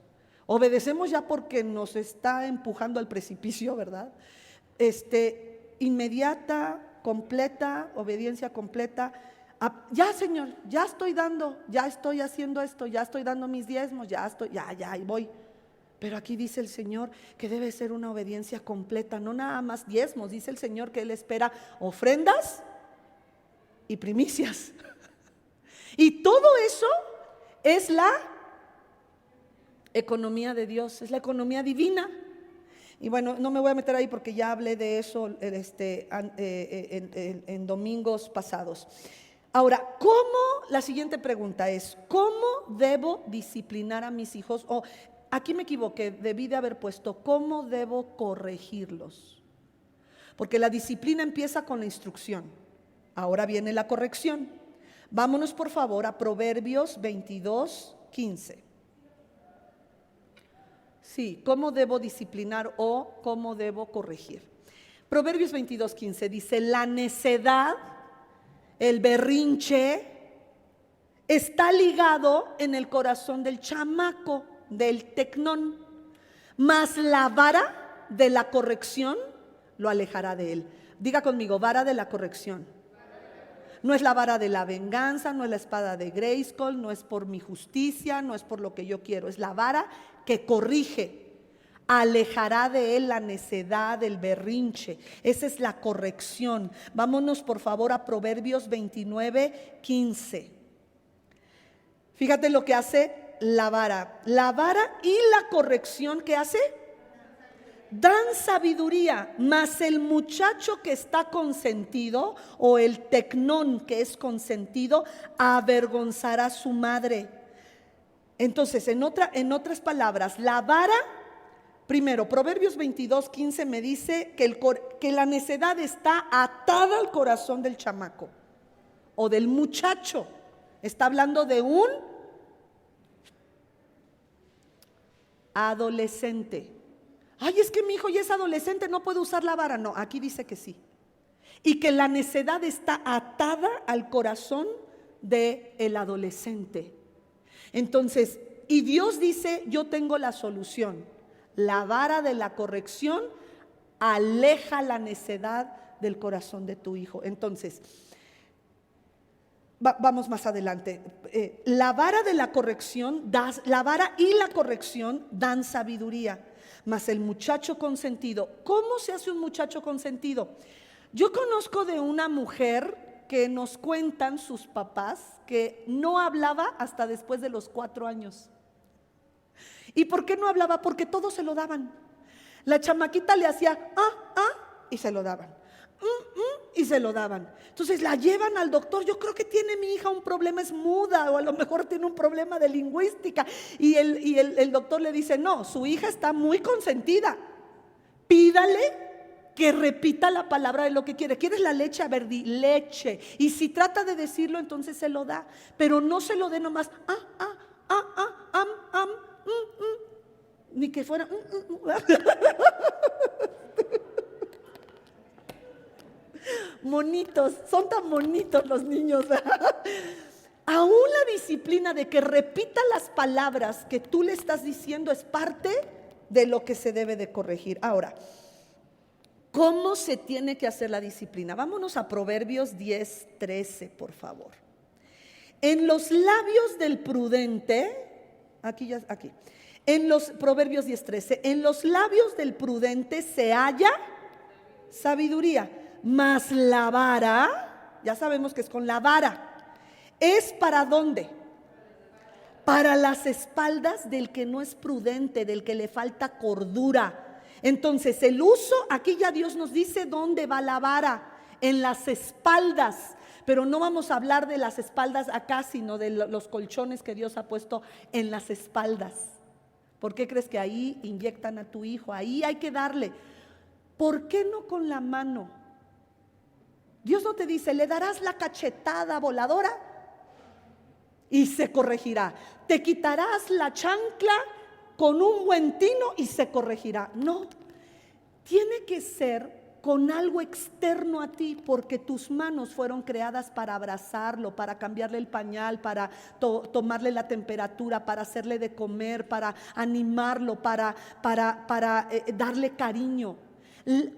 Obedecemos ya porque nos está empujando al precipicio, ¿verdad? Inmediata, completa, obediencia completa. Ya, Señor, ya estoy dando, ya estoy haciendo esto, ya estoy dando mis diezmos, ya ahí voy. Pero aquí dice el Señor que debe ser una obediencia completa, no nada más diezmos. Dice el Señor que Él espera ofrendas y primicias. Y todo eso es la economía de Dios, es la economía divina. Y bueno, no me voy a meter ahí porque ya hablé de eso en domingos pasados. Ahora, la siguiente pregunta es, ¿cómo debo disciplinar a mis hijos? Aquí me equivoqué, debí de haber puesto, ¿cómo debo corregirlos? Porque la disciplina empieza con la instrucción. Ahora viene la corrección. Vámonos por favor a Proverbios 22:15. Sí, ¿cómo debo disciplinar o cómo debo corregir? Proverbios 22:15 dice, la necedad, el berrinche, está ligado en el corazón del chamaco, del tecnón, mas la vara de la corrección lo alejará de él. Diga conmigo, vara de la corrección. No es la vara de la venganza, no es la espada de Grayskull, no es por mi justicia, no es por lo que yo quiero, es la vara que corrige. Alejará de él la necedad, el berrinche. Esa es la corrección. Vámonos por favor a Proverbios 29:15. Fíjate lo que hace la vara y la corrección, ¿qué hace? Dan sabiduría, mas el muchacho que está consentido, o el tecnón que es consentido, avergonzará a su madre. Entonces, en otras palabras, la vara, primero, Proverbios 22:15 me dice que la necedad está atada al corazón del chamaco o del muchacho. Está hablando de un adolescente. Ay, es que mi hijo ya es adolescente, no puede usar la vara. No, aquí dice que sí. Y que la necedad está atada al corazón del adolescente. Entonces, y Dios dice, yo tengo la solución. La vara de la corrección aleja la necedad del corazón de tu hijo. Entonces, Vamos más adelante. La vara de la corrección, la vara y la corrección dan sabiduría, mas el muchacho consentido. ¿Cómo se hace un muchacho consentido? Yo conozco de una mujer que nos cuentan sus papás que no hablaba hasta después de los 4 años. ¿Y por qué no hablaba? Porque todo se lo daban. La chamaquita le hacía y se lo daban. Y se lo daban. Entonces la llevan al doctor. Yo creo que tiene mi hija un problema, es muda, o a lo mejor tiene un problema de lingüística. Y el doctor le dice: no, su hija está muy consentida. Pídale que repita la palabra de lo que quiere. ¿Quieres la leche? A ver, di leche. Y si trata de decirlo, entonces se lo da. Pero no se lo dé nomás ni que fuera monitos, son tan bonitos los niños. Aún la disciplina de que repita las palabras que tú le estás diciendo es parte de lo que se debe de corregir. Ahora, ¿cómo se tiene que hacer la disciplina? Vámonos a Proverbios 10:13, por favor. En los labios del prudente, aquí, en los Proverbios 10:13, en los labios del prudente se halla sabiduría, mas la vara, ya sabemos que es con la vara, ¿es para dónde? Para las espaldas del que no es prudente, del que le falta cordura. Entonces el uso, aquí ya Dios nos dice dónde va la vara, en las espaldas. Pero no vamos a hablar de las espaldas acá, sino de los colchones que Dios ha puesto en las espaldas. ¿Por qué crees que ahí inyectan a tu hijo? Ahí hay que darle. ¿Por qué no con la mano? Dios no te dice: le darás la cachetada voladora y se corregirá. Te quitarás la chancla con un buen tino y se corregirá. No, tiene que ser con algo externo a ti, porque tus manos fueron creadas para abrazarlo, para cambiarle el pañal, para tomarle la temperatura, para hacerle de comer, para animarlo, para darle cariño.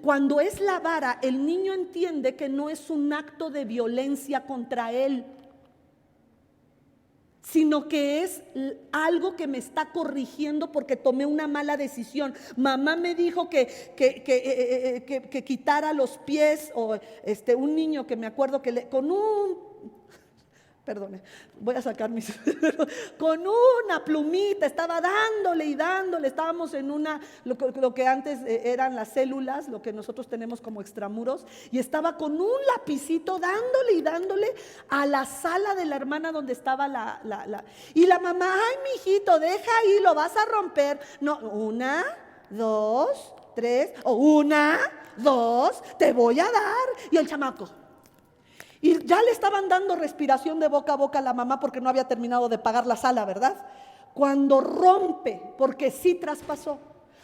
Cuando es la vara, el niño entiende que no es un acto de violencia contra él, sino que es algo que me está corrigiendo porque tomé una mala decisión. Mamá me dijo que quitara los pies, o un niño que me acuerdo que con un... Perdone, voy a sacar mis... con una plumita estaba dándole y dándole. Estábamos en lo que antes eran las células, lo que nosotros tenemos como extramuros, y estaba con un lapicito dándole y dándole a la sala de la hermana donde estaba y la mamá: ay, mijito, deja ahí, lo vas a romper. No, 1, 2, 3, o 1, 2, te voy a dar. Y el chamaco, y ya le estaban dando respiración de boca a boca a la mamá porque no había terminado de pagar la sala, ¿verdad? Cuando rompe, porque sí traspasó.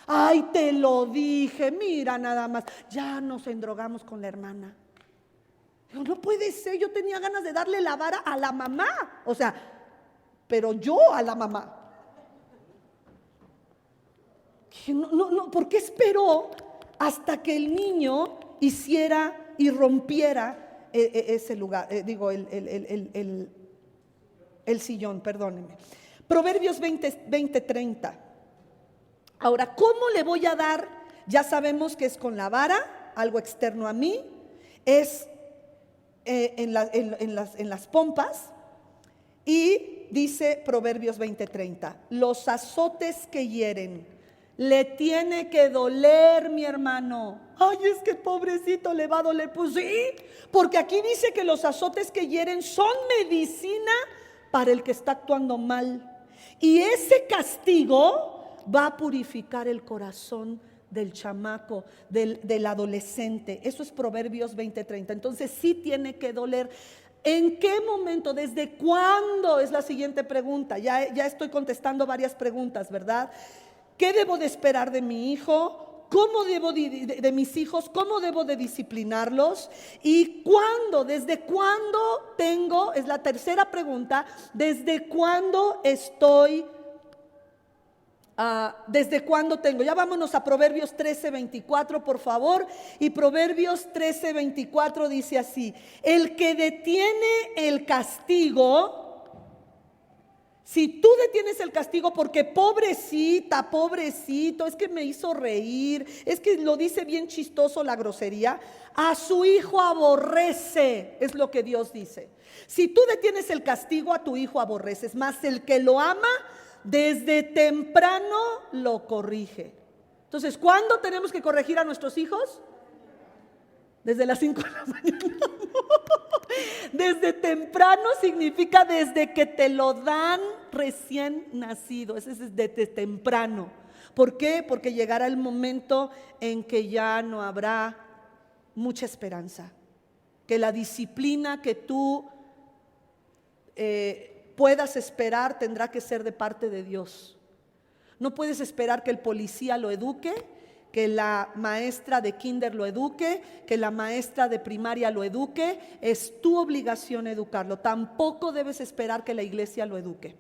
Ay, te lo dije, mira nada más. Ya nos endrogamos con la hermana. Digo, no puede ser, yo tenía ganas de darle la vara a la mamá. O sea, pero yo a la mamá. No, ¿por qué esperó hasta que el niño hiciera y rompiera ese lugar, el sillón, perdónenme? Proverbios 20:30. Ahora, ¿cómo le voy a dar? Ya sabemos que es con la vara, algo externo a mí, es en las pompas. Y dice Proverbios 20:30, los azotes que hieren, le tiene que doler, mi hermano. Ay, es que pobrecito le va a doler. Pues sí, porque aquí dice que los azotes que hieren son medicina para el que está actuando mal. Y ese castigo va a purificar el corazón del chamaco, del adolescente. Eso es Proverbios 20:30. Entonces sí tiene que doler. ¿En qué momento? ¿Desde cuándo? Es la siguiente pregunta. Ya estoy contestando varias preguntas, ¿verdad? ¿Qué debo de esperar de mi hijo? ¿Cómo debo de mis hijos? ¿Cómo debo de disciplinarlos? ¿Y cuándo? ¿Desde cuándo tengo? Es la tercera pregunta. ¿Desde cuándo estoy ¿Desde cuándo tengo? Ya vámonos a Proverbios 13:24, por favor. Y Proverbios 13:24 dice así: el que detiene el castigo, si tú detienes el castigo porque pobrecita, pobrecito, es que me hizo reír, es que lo dice bien chistoso la grosería, a su hijo aborrece, es lo que Dios dice. Si tú detienes el castigo, a tu hijo aborreces, mas el que lo ama, desde temprano lo corrige. Entonces, ¿cuándo tenemos que corregir a nuestros hijos? Desde las 5 de la mañana. Desde temprano significa desde que te lo dan recién nacido. Ese es desde temprano. ¿Por qué? Porque llegará el momento en que ya no habrá mucha esperanza. Que la disciplina que tú puedas esperar tendrá que ser de parte de Dios. No puedes esperar que el policía lo eduque, que la maestra de kinder lo eduque, que la maestra de primaria lo eduque. Es tu obligación educarlo. Tampoco debes esperar que la iglesia lo eduque.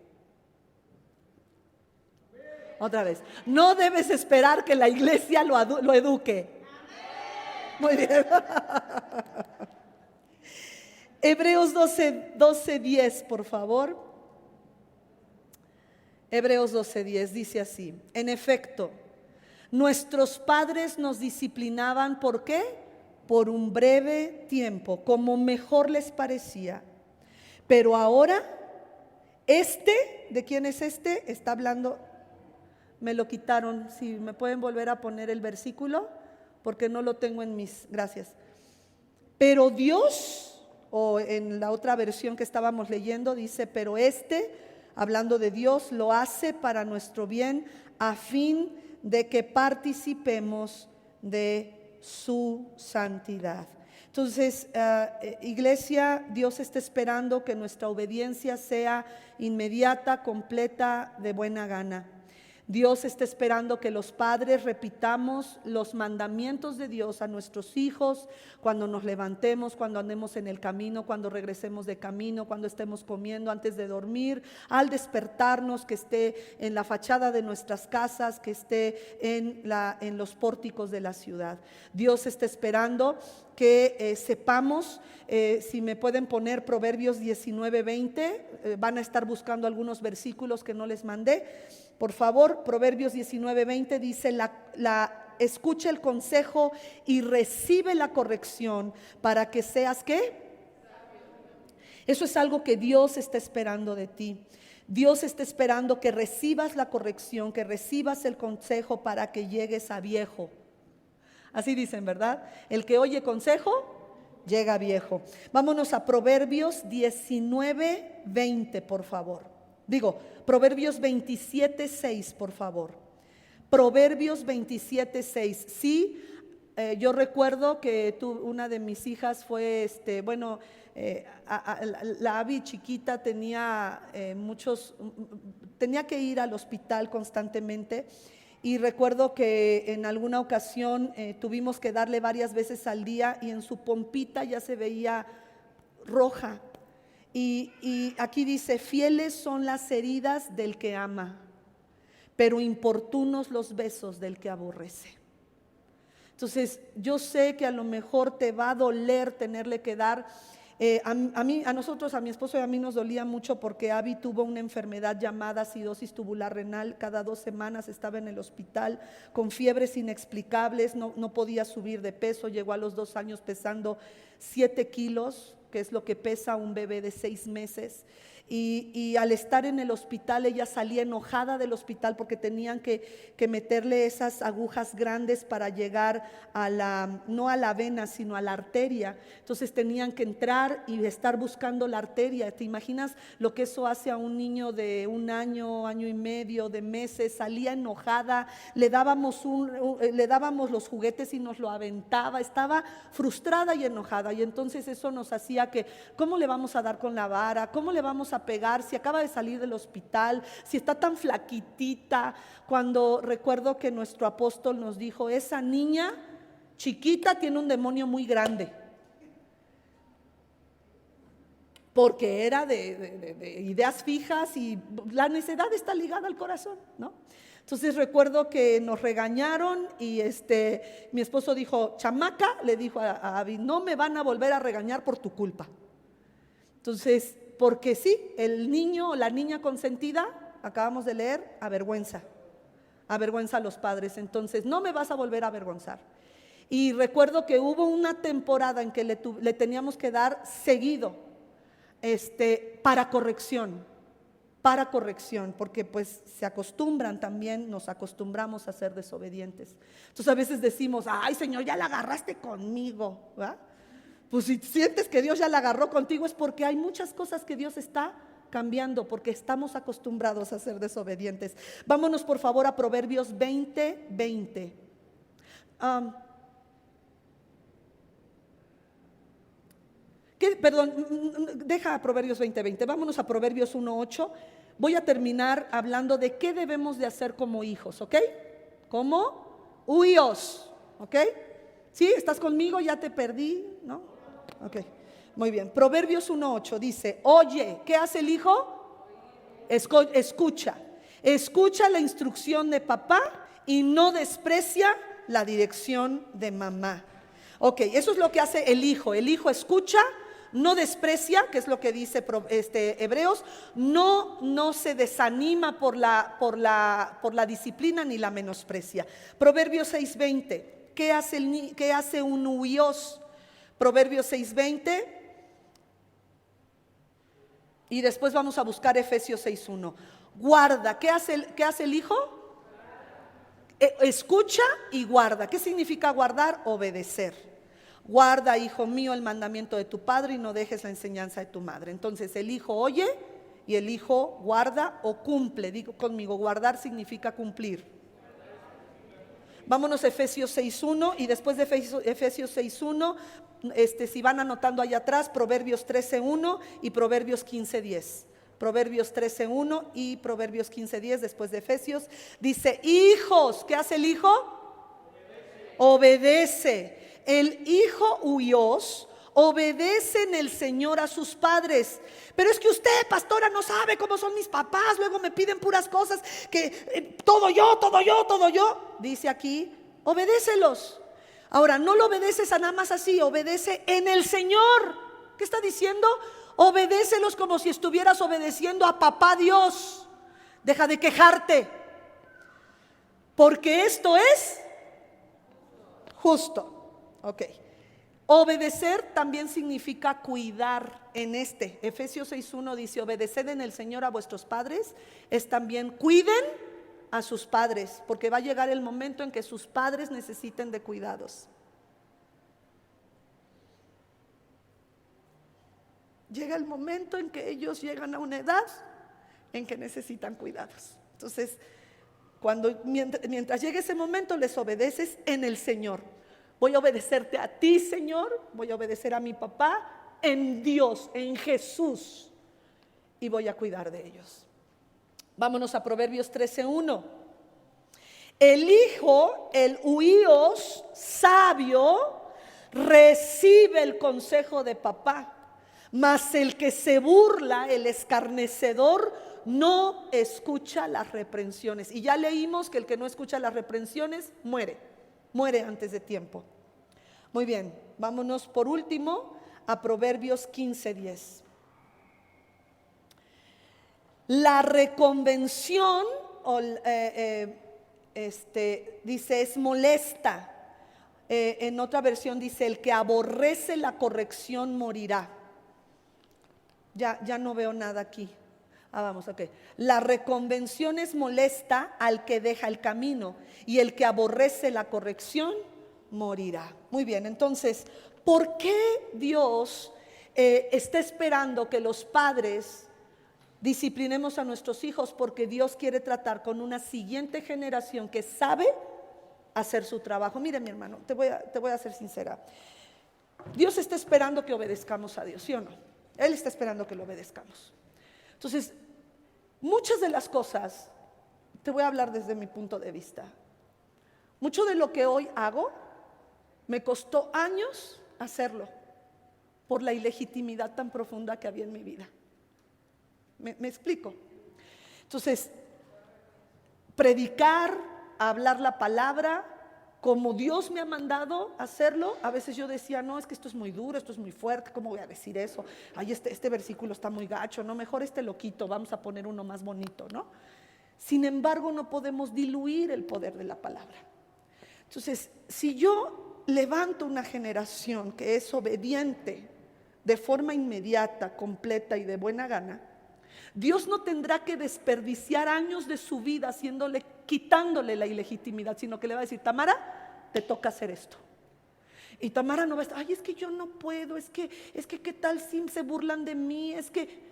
Otra vez, no debes esperar que la iglesia lo eduque. Muy bien. Hebreos 12:10, por favor. Hebreos 12:10 dice así: en efecto, nuestros padres nos disciplinaban, ¿por qué? Por un breve tiempo, como mejor les parecía. Pero ahora, ¿de quién es este? Está hablando, me lo quitaron, si me pueden volver a poner el versículo, porque no lo tengo en mis, gracias. Pero Dios, o en la otra versión que estábamos leyendo, dice, pero hablando de Dios, lo hace para nuestro bien, a fin de que participemos de su santidad. Entonces, iglesia, Dios está esperando que nuestra obediencia sea inmediata, completa, de buena gana. Dios está esperando que los padres repitamos los mandamientos de Dios a nuestros hijos cuando nos levantemos, cuando andemos en el camino, cuando regresemos de camino, cuando estemos comiendo, antes de dormir, al despertarnos, que esté en la fachada de nuestras casas, que esté en los pórticos de la ciudad. Dios está esperando que sepamos, si me pueden poner Proverbios 19:20, van a estar buscando algunos versículos que no les mandé. Por favor, Proverbios 19:20 dice, escucha el consejo y recibe la corrección para que seas, ¿qué? Eso es algo que Dios está esperando de ti. Dios está esperando que recibas la corrección, que recibas el consejo para que llegues a viejo. Así dicen, ¿verdad? El que oye consejo, llega viejo. Vámonos a Proverbios 19:20, por favor. Proverbios 27:6, por favor. Proverbios 27:6. Sí, yo recuerdo que una de mis hijas fue, la Abby chiquita tenía tenía que ir al hospital constantemente. Y recuerdo que en alguna ocasión tuvimos que darle varias veces al día y en su pompita ya se veía roja. Y aquí dice, fieles son las heridas del que ama, pero importunos los besos del que aborrece. Entonces, yo sé que a lo mejor te va a doler tenerle que dar. A nosotros, a mi esposo y a mí nos dolía mucho porque Abby tuvo una enfermedad llamada acidosis tubular renal. Cada 2 semanas estaba en el hospital con fiebres inexplicables, no podía subir de peso, llegó a los 2 años pesando 7 kilos, que es lo que pesa un bebé de 6 meses. Y al estar en el hospital, ella salía enojada del hospital porque tenían que meterle esas agujas grandes para llegar no a la vena, sino a la arteria. Entonces tenían que entrar y estar buscando la arteria. ¿Te imaginas lo que eso hace a un niño de 1 año, año y medio, de meses? Salía enojada, le dábamos los juguetes y nos lo aventaba. Estaba frustrada y enojada, y entonces eso nos hacía que, ¿cómo le vamos a dar con la vara? ¿Cómo le vamos a pegar si acaba de salir del hospital, si está tan flaquitita? Cuando recuerdo que nuestro apóstol nos dijo, esa niña chiquita tiene un demonio muy grande, porque era de ideas fijas, y la necedad está ligada al corazón, ¿no? Entonces recuerdo que nos regañaron y mi esposo dijo, chamaca, le dijo a Abby, no me van a volver a regañar por tu culpa. Entonces, porque sí, el niño o la niña consentida, acabamos de leer, avergüenza a los padres. Entonces, no me vas a volver a avergonzar. Y recuerdo que hubo una temporada en que le teníamos que dar seguido para corrección, porque pues se acostumbran también, nos acostumbramos a ser desobedientes. Entonces a veces decimos, ay Señor, ya la agarraste conmigo, ¿verdad? Pues si sientes que Dios ya la agarró contigo es porque hay muchas cosas que Dios está cambiando, porque estamos acostumbrados a ser desobedientes. Vámonos por favor a Proverbios 20:20. Deja Proverbios 20:20, vámonos a Proverbios 1:8. Voy a terminar hablando de qué debemos de hacer como hijos, ¿ok? Como huíos, ¿ok? ¿Sí? ¿Estás conmigo? ¿Ya te perdí? ¿No? Ok, muy bien. Proverbios 1:8 dice, oye, ¿qué hace el hijo? Escucha la instrucción de papá y no desprecia la dirección de mamá. Ok, eso es lo que hace el hijo. El hijo escucha, no desprecia, que es lo que dice Hebreos, no se desanima por la disciplina ni la menosprecia. Proverbios 6:20, ¿qué hace un huíos? Proverbios 6:20 y después vamos a buscar Efesios 6:1. Guarda, ¿qué hace el hijo? Escucha y guarda. ¿Qué significa guardar? Obedecer. Guarda, hijo mío, el mandamiento de tu padre y no dejes la enseñanza de tu madre. Entonces el hijo oye y el hijo guarda o cumple. Digo conmigo, guardar significa cumplir. Vámonos a Efesios 6:1 y después de Efesios 6:1, si van anotando allá atrás, Proverbios 13:1 y Proverbios 15:10. Proverbios 13:1 y Proverbios 15:10 después de Efesios. Dice, hijos, ¿qué hace el hijo? Obedece. El hijo huíos obedece en el Señor a sus padres. Pero es que usted, pastora, no sabe cómo son mis papás. Luego me piden puras cosas que todo yo. Dice aquí, obedécelos. Ahora, no lo obedeces a nada más así, obedece en el Señor. ¿Qué está diciendo? Obedécelos como si estuvieras obedeciendo a papá Dios. Deja de quejarte, porque esto es justo. Ok. Obedecer también significa cuidar en Efesios 6:1 dice, obedeced en el Señor a vuestros padres. Es también cuiden a sus padres, porque va a llegar el momento en que sus padres necesiten de cuidados. Llega el momento en que ellos llegan a una edad en que necesitan cuidados. Entonces, mientras llegue ese momento, les obedeces en el Señor. Voy a obedecerte a ti, Señor. Voy a obedecer a mi papá en Dios, en Jesús. Y voy a cuidar de ellos. Vámonos a Proverbios 13:1. El hijo, el huíos sabio, recibe el consejo de papá. Mas el que se burla, el escarnecedor, no escucha las reprensiones. Y ya leímos que el que no escucha las reprensiones muere antes de tiempo. Muy bien, vámonos por último a Proverbios 15:10. La reconvención dice es molesta. En otra versión dice el que aborrece la corrección morirá. Ya no veo nada aquí. Vamos, ok. La reconvención es molesta al que deja el camino y el que aborrece la corrección morirá. Muy bien, entonces, ¿por qué Dios está esperando que los padres disciplinemos a nuestros hijos? Porque Dios quiere tratar con una siguiente generación que sabe hacer su trabajo. Mire, mi hermano, te voy a ser sincera. Dios está esperando que obedezcamos a Dios, ¿sí o no? Él está esperando que lo obedezcamos. Entonces, muchas de las cosas, te voy a hablar desde mi punto de vista. Mucho de lo que hoy hago, me costó años hacerlo, por la ilegitimidad tan profunda que había en mi vida. ¿Me explico? Entonces, predicar, a hablar la palabra como Dios me ha mandado hacerlo. A veces yo decía, no, es que esto es muy duro, esto es muy fuerte, ¿cómo voy a decir eso? Ay, este versículo está muy gacho, no, mejor lo quito, vamos a poner uno más bonito, ¿no? Sin embargo, no podemos diluir el poder de la palabra. Entonces, si yo levanto una generación que es obediente de forma inmediata, completa y de buena gana, Dios no tendrá que desperdiciar años de su vida quitándole la ilegitimidad, sino que le va a decir, Tamara, te toca hacer esto. Y Tamara no va a estar, ay, es que yo no puedo, es que qué tal si se burlan de mí, es que...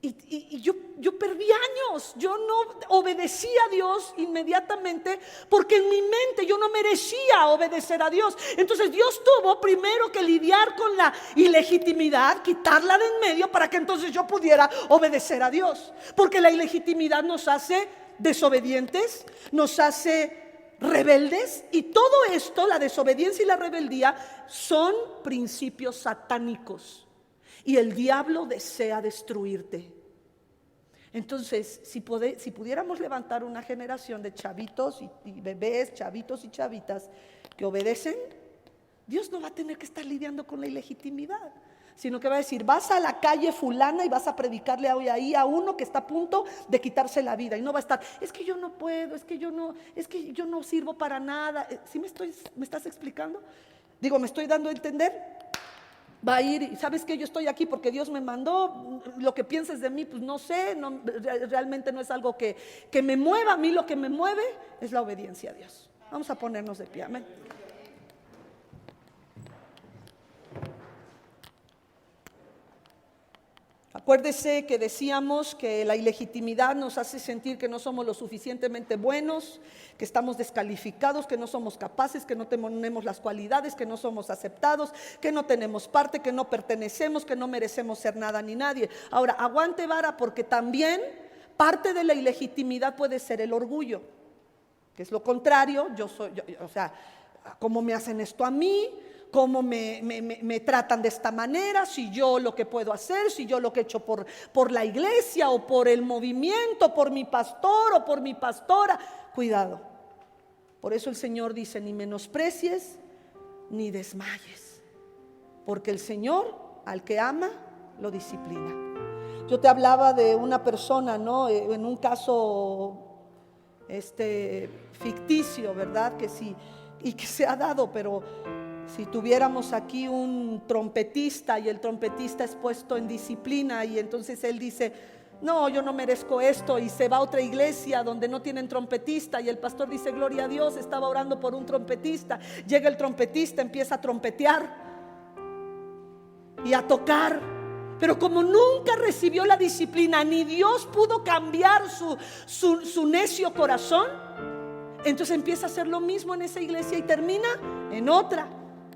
Y yo perdí años, yo no obedecí a Dios inmediatamente porque en mi mente yo no merecía obedecer a Dios. Entonces Dios tuvo primero que lidiar con la ilegitimidad, quitarla de en medio para que entonces yo pudiera obedecer a Dios. Porque la ilegitimidad nos hace desobedientes, nos hace rebeldes, y todo esto, la desobediencia y la rebeldía, son principios satánicos. Y el diablo desea destruirte. Entonces, si pudiéramos levantar una generación de chavitos y bebés, chavitos y chavitas que obedecen, Dios no va a tener que estar lidiando con la ilegitimidad, sino que va a decir, vas a la calle fulana y vas a predicarle hoy ahí a uno que está a punto de quitarse la vida. Y no va a estar, es que yo no puedo, es que yo no sirvo para nada. ¿Sí me estás explicando? Digo, ¿me estoy dando a entender? Va a ir y sabes que yo estoy aquí porque Dios me mandó. Lo que pienses de mí, pues no sé, realmente no es algo que me mueva. A mí lo que me mueve es la obediencia a Dios. Vamos a ponernos de pie, amén. Acuérdese que decíamos que la ilegitimidad nos hace sentir que no somos lo suficientemente buenos, que estamos descalificados, que no somos capaces, que no tenemos las cualidades, que no somos aceptados, que no tenemos parte, que no pertenecemos, que no merecemos ser nada ni nadie. Ahora, aguante vara, porque también parte de la ilegitimidad puede ser el orgullo, que es lo contrario. O sea, ¿cómo me hacen esto a mí? ¿Cómo me tratan de esta manera? Si yo lo que puedo hacer, si yo lo que he hecho por la iglesia o por el movimiento, por mi pastor o por mi pastora. Cuidado. Por eso el Señor dice, ni menosprecies ni desmayes, porque el Señor al que ama lo disciplina. Yo te hablaba de una persona, ¿no? En un caso ficticio, ¿verdad? Que sí, y que se ha dado, pero si tuviéramos aquí un trompetista y el trompetista es puesto en disciplina y entonces él dice, no, yo no merezco esto, y se va a otra iglesia donde no tienen trompetista y el pastor dice, gloria a Dios, estaba orando por un trompetista. Llega el trompetista, empieza a trompetear y a tocar, pero como nunca recibió la disciplina, ni Dios pudo cambiar su necio corazón, entonces empieza a hacer lo mismo en esa iglesia y termina en otra.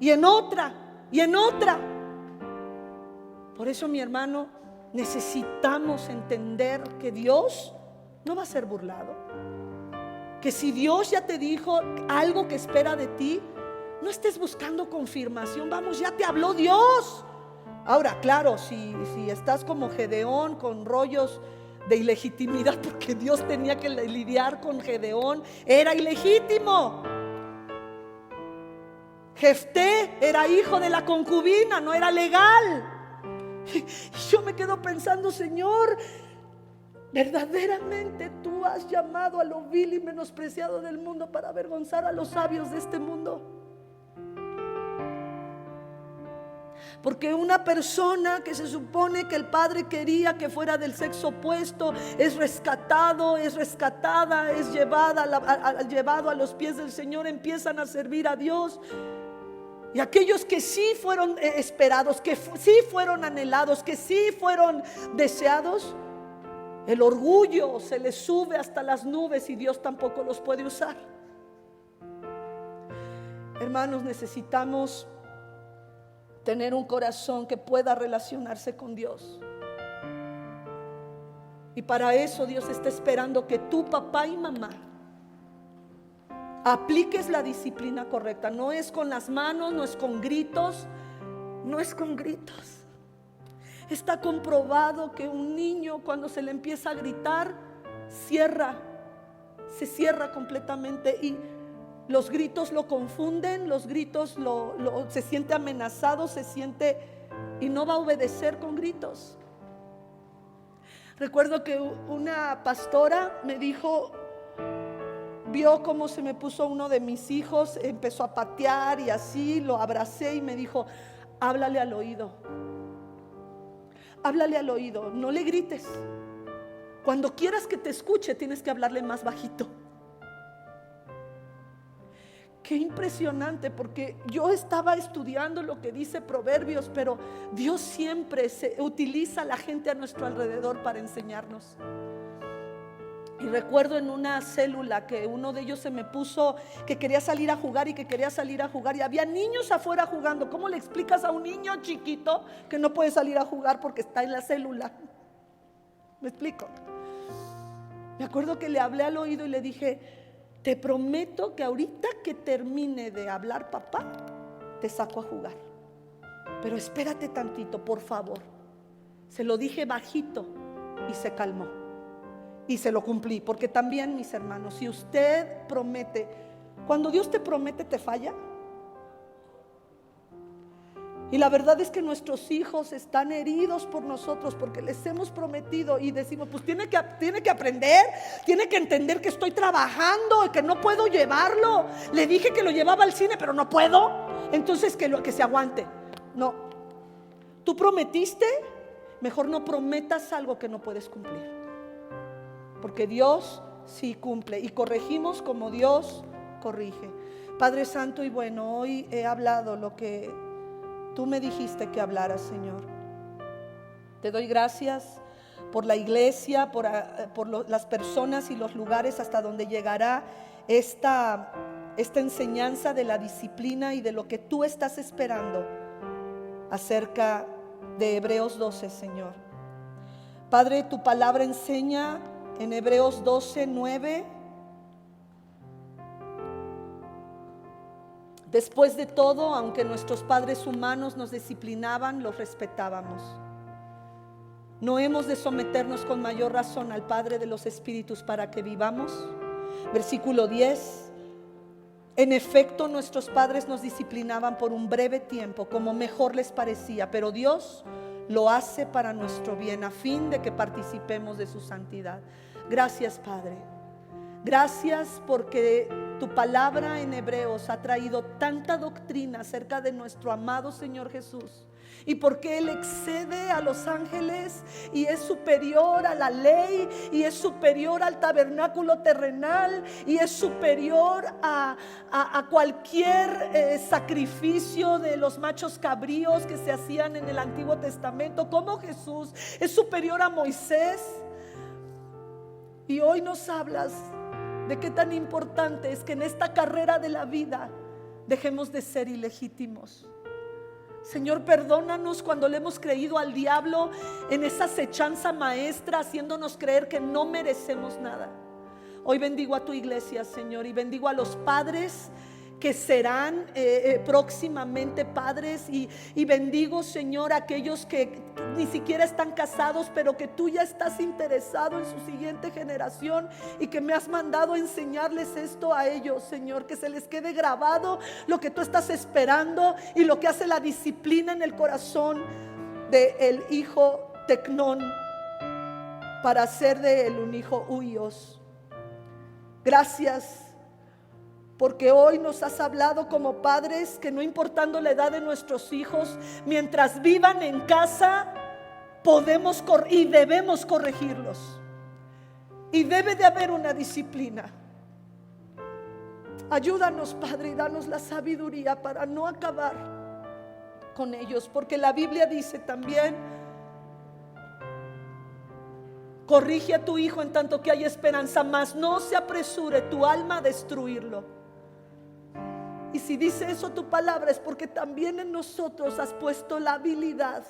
Y en otra, y en otra. Por eso, mi hermano, necesitamos entender que Dios no va a ser burlado. Que si Dios ya te dijo algo que espera de ti, no estés buscando confirmación. Vamos, ya te habló Dios. Ahora, claro, si estás como Gedeón con rollos de ilegitimidad, porque Dios tenía que lidiar con Gedeón, era ilegítimo. Jefté era hijo de la concubina, no era legal. Y yo me quedo pensando, Señor, verdaderamente tú has llamado a lo vil y menospreciado del mundo para avergonzar a los sabios de este mundo. Porque una persona que se supone que el padre quería que fuera del sexo opuesto es rescatado, es rescatada, es llevado a los pies del Señor, empiezan a servir a Dios. Y aquellos que sí fueron esperados, que sí fueron anhelados, que sí fueron deseados, el orgullo se les sube hasta las nubes y Dios tampoco los puede usar. Hermanos, necesitamos tener un corazón que pueda relacionarse con Dios. Y para eso Dios está esperando que tú, papá y mamá, apliques la disciplina correcta. No es con las manos, no es con gritos, no es con gritos. Está comprobado que un niño, cuando se le empieza a gritar, cierra se cierra completamente y los gritos lo confunden, los gritos se siente amenazado, se siente y no va a obedecer con gritos. Recuerdo que una pastora me dijo, vio cómo se me puso uno de mis hijos, empezó a patear y así, lo abracé y me dijo, háblale al oído, no le grites. Cuando quieras que te escuche, tienes que hablarle más bajito. Qué impresionante, porque yo estaba estudiando lo que dice Proverbios, pero Dios siempre utiliza a la gente a nuestro alrededor para enseñarnos. Y recuerdo en una célula que uno de ellos se me puso que quería salir a jugar y había niños afuera jugando. ¿Cómo le explicas a un niño chiquito que no puede salir a jugar porque está en la célula? ¿Me explico? Me acuerdo que le hablé al oído y le dije, te prometo que ahorita que termine de hablar papá, te saco a jugar. Pero espérate tantito, por favor. Se lo dije bajito y se calmó. Y se lo cumplí, porque también, mis hermanos, si usted promete, cuando Dios te promete, te falla. Y la verdad es que nuestros hijos están heridos por nosotros porque les hemos prometido y decimos, pues tiene que aprender, tiene que entender que estoy trabajando y que no puedo llevarlo. Le dije que lo llevaba al cine, pero no puedo. Entonces que se aguante. No, tú prometiste, mejor no prometas algo que no puedes cumplir. Porque Dios sí cumple y corregimos como Dios corrige. Padre Santo y bueno, hoy he hablado lo que Tú me dijiste que hablaras, Señor. Te doy gracias por la iglesia, por las personas y los lugares hasta donde llegará esta enseñanza de la disciplina y de lo que tú estás esperando acerca de Hebreos 12, Señor. Padre, tu palabra enseña en Hebreos 12, 9. Después de todo, aunque nuestros padres humanos nos disciplinaban, los respetábamos. ¿No hemos de someternos con mayor razón al Padre de los Espíritus para que vivamos? Versículo 10. En efecto, nuestros padres nos disciplinaban por un breve tiempo, como mejor les parecía, pero Dios lo hace para nuestro bien, a fin de que participemos de su santidad. Gracias, Padre. Gracias porque tu palabra en Hebreos ha traído tanta doctrina acerca de nuestro amado Señor Jesús. Y porque Él excede a los ángeles y es superior a la ley y es superior al tabernáculo terrenal y es superior a cualquier sacrificio de los machos cabríos que se hacían en el Antiguo Testamento. Como Jesús es superior a Moisés. Y hoy nos hablas de qué tan importante es que en esta carrera de la vida dejemos de ser ilegítimos. Señor, perdónanos cuando le hemos creído al diablo en esa acechanza maestra, haciéndonos creer que no merecemos nada. Hoy bendigo a tu iglesia, Señor, y bendigo a los padres que serán próximamente padres, y bendigo, Señor, a aquellos que ni siquiera están casados, pero que tú ya estás interesado en su siguiente generación y que me has mandado a enseñarles esto a ellos, Señor, que se les quede grabado lo que tú estás esperando y lo que hace la disciplina en el corazón del hijo Tecnón para hacer de él un hijo huios. Gracias porque hoy nos has hablado como padres que no importando la edad de nuestros hijos, mientras vivan en casa, podemos y debemos corregirlos. Y debe de haber una disciplina. Ayúdanos, Padre, y danos la sabiduría para no acabar con ellos. Porque la Biblia dice también, corrige a tu hijo en tanto que hay esperanza, mas no se apresure tu alma a destruirlo. Y si dice eso tu palabra es porque también en nosotros has puesto la habilidad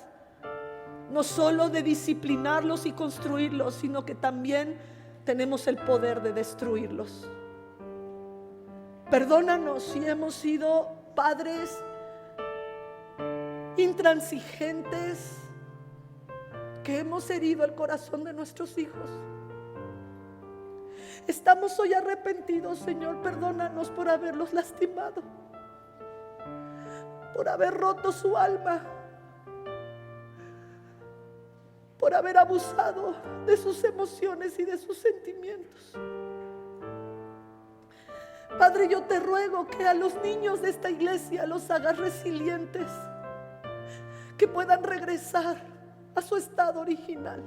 no solo de disciplinarlos y construirlos, sino que también tenemos el poder de destruirlos. Perdónanos si hemos sido padres intransigentes, que hemos herido el corazón de nuestros hijos. Estamos hoy arrepentidos, Señor. Perdónanos por haberlos lastimado, por haber roto su alma, por haber abusado de sus emociones y de sus sentimientos. Padre, yo te ruego que a los niños de esta iglesia los hagas resilientes, que puedan regresar a su estado original,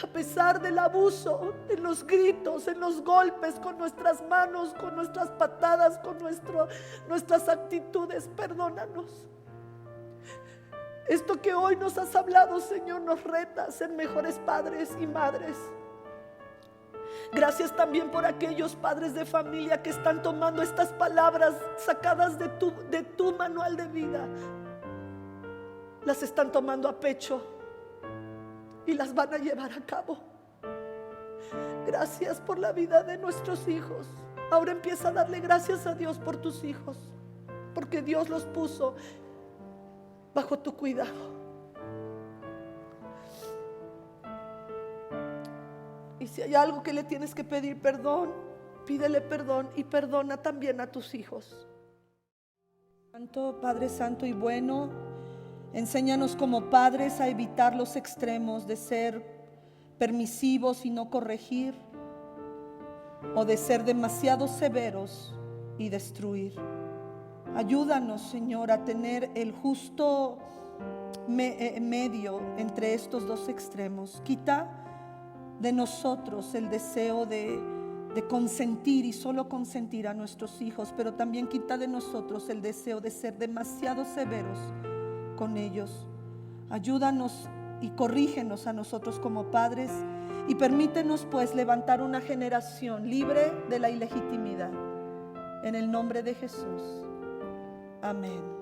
a pesar del abuso, en los gritos, en los golpes, con nuestras manos, con nuestras patadas, con nuestras actitudes. Perdónanos. Esto que hoy nos has hablado, Señor, nos reta a ser mejores padres y madres. Gracias también por aquellos padres de familia que están tomando estas palabras sacadas de tu manual de vida. Las están tomando a pecho y las van a llevar a cabo. Gracias por la vida de nuestros hijos. Ahora empieza a darle gracias a Dios por tus hijos, porque Dios los puso bajo tu cuidado. Y si hay algo que le tienes que pedir perdón, pídele perdón y perdona también a tus hijos. Padre Santo y bueno, enséñanos como padres a evitar los extremos de ser permisivos y no corregir, o de ser demasiado severos y destruir. Ayúdanos, Señor, a tener el justo medio entre estos dos extremos. Quita de nosotros el deseo de consentir y solo consentir a nuestros hijos, pero también quita de nosotros el deseo de ser demasiado severos con ellos. Ayúdanos y corrígenos a nosotros como padres, y permítenos pues levantar una generación libre de la ilegitimidad. En el nombre de Jesús. Amén.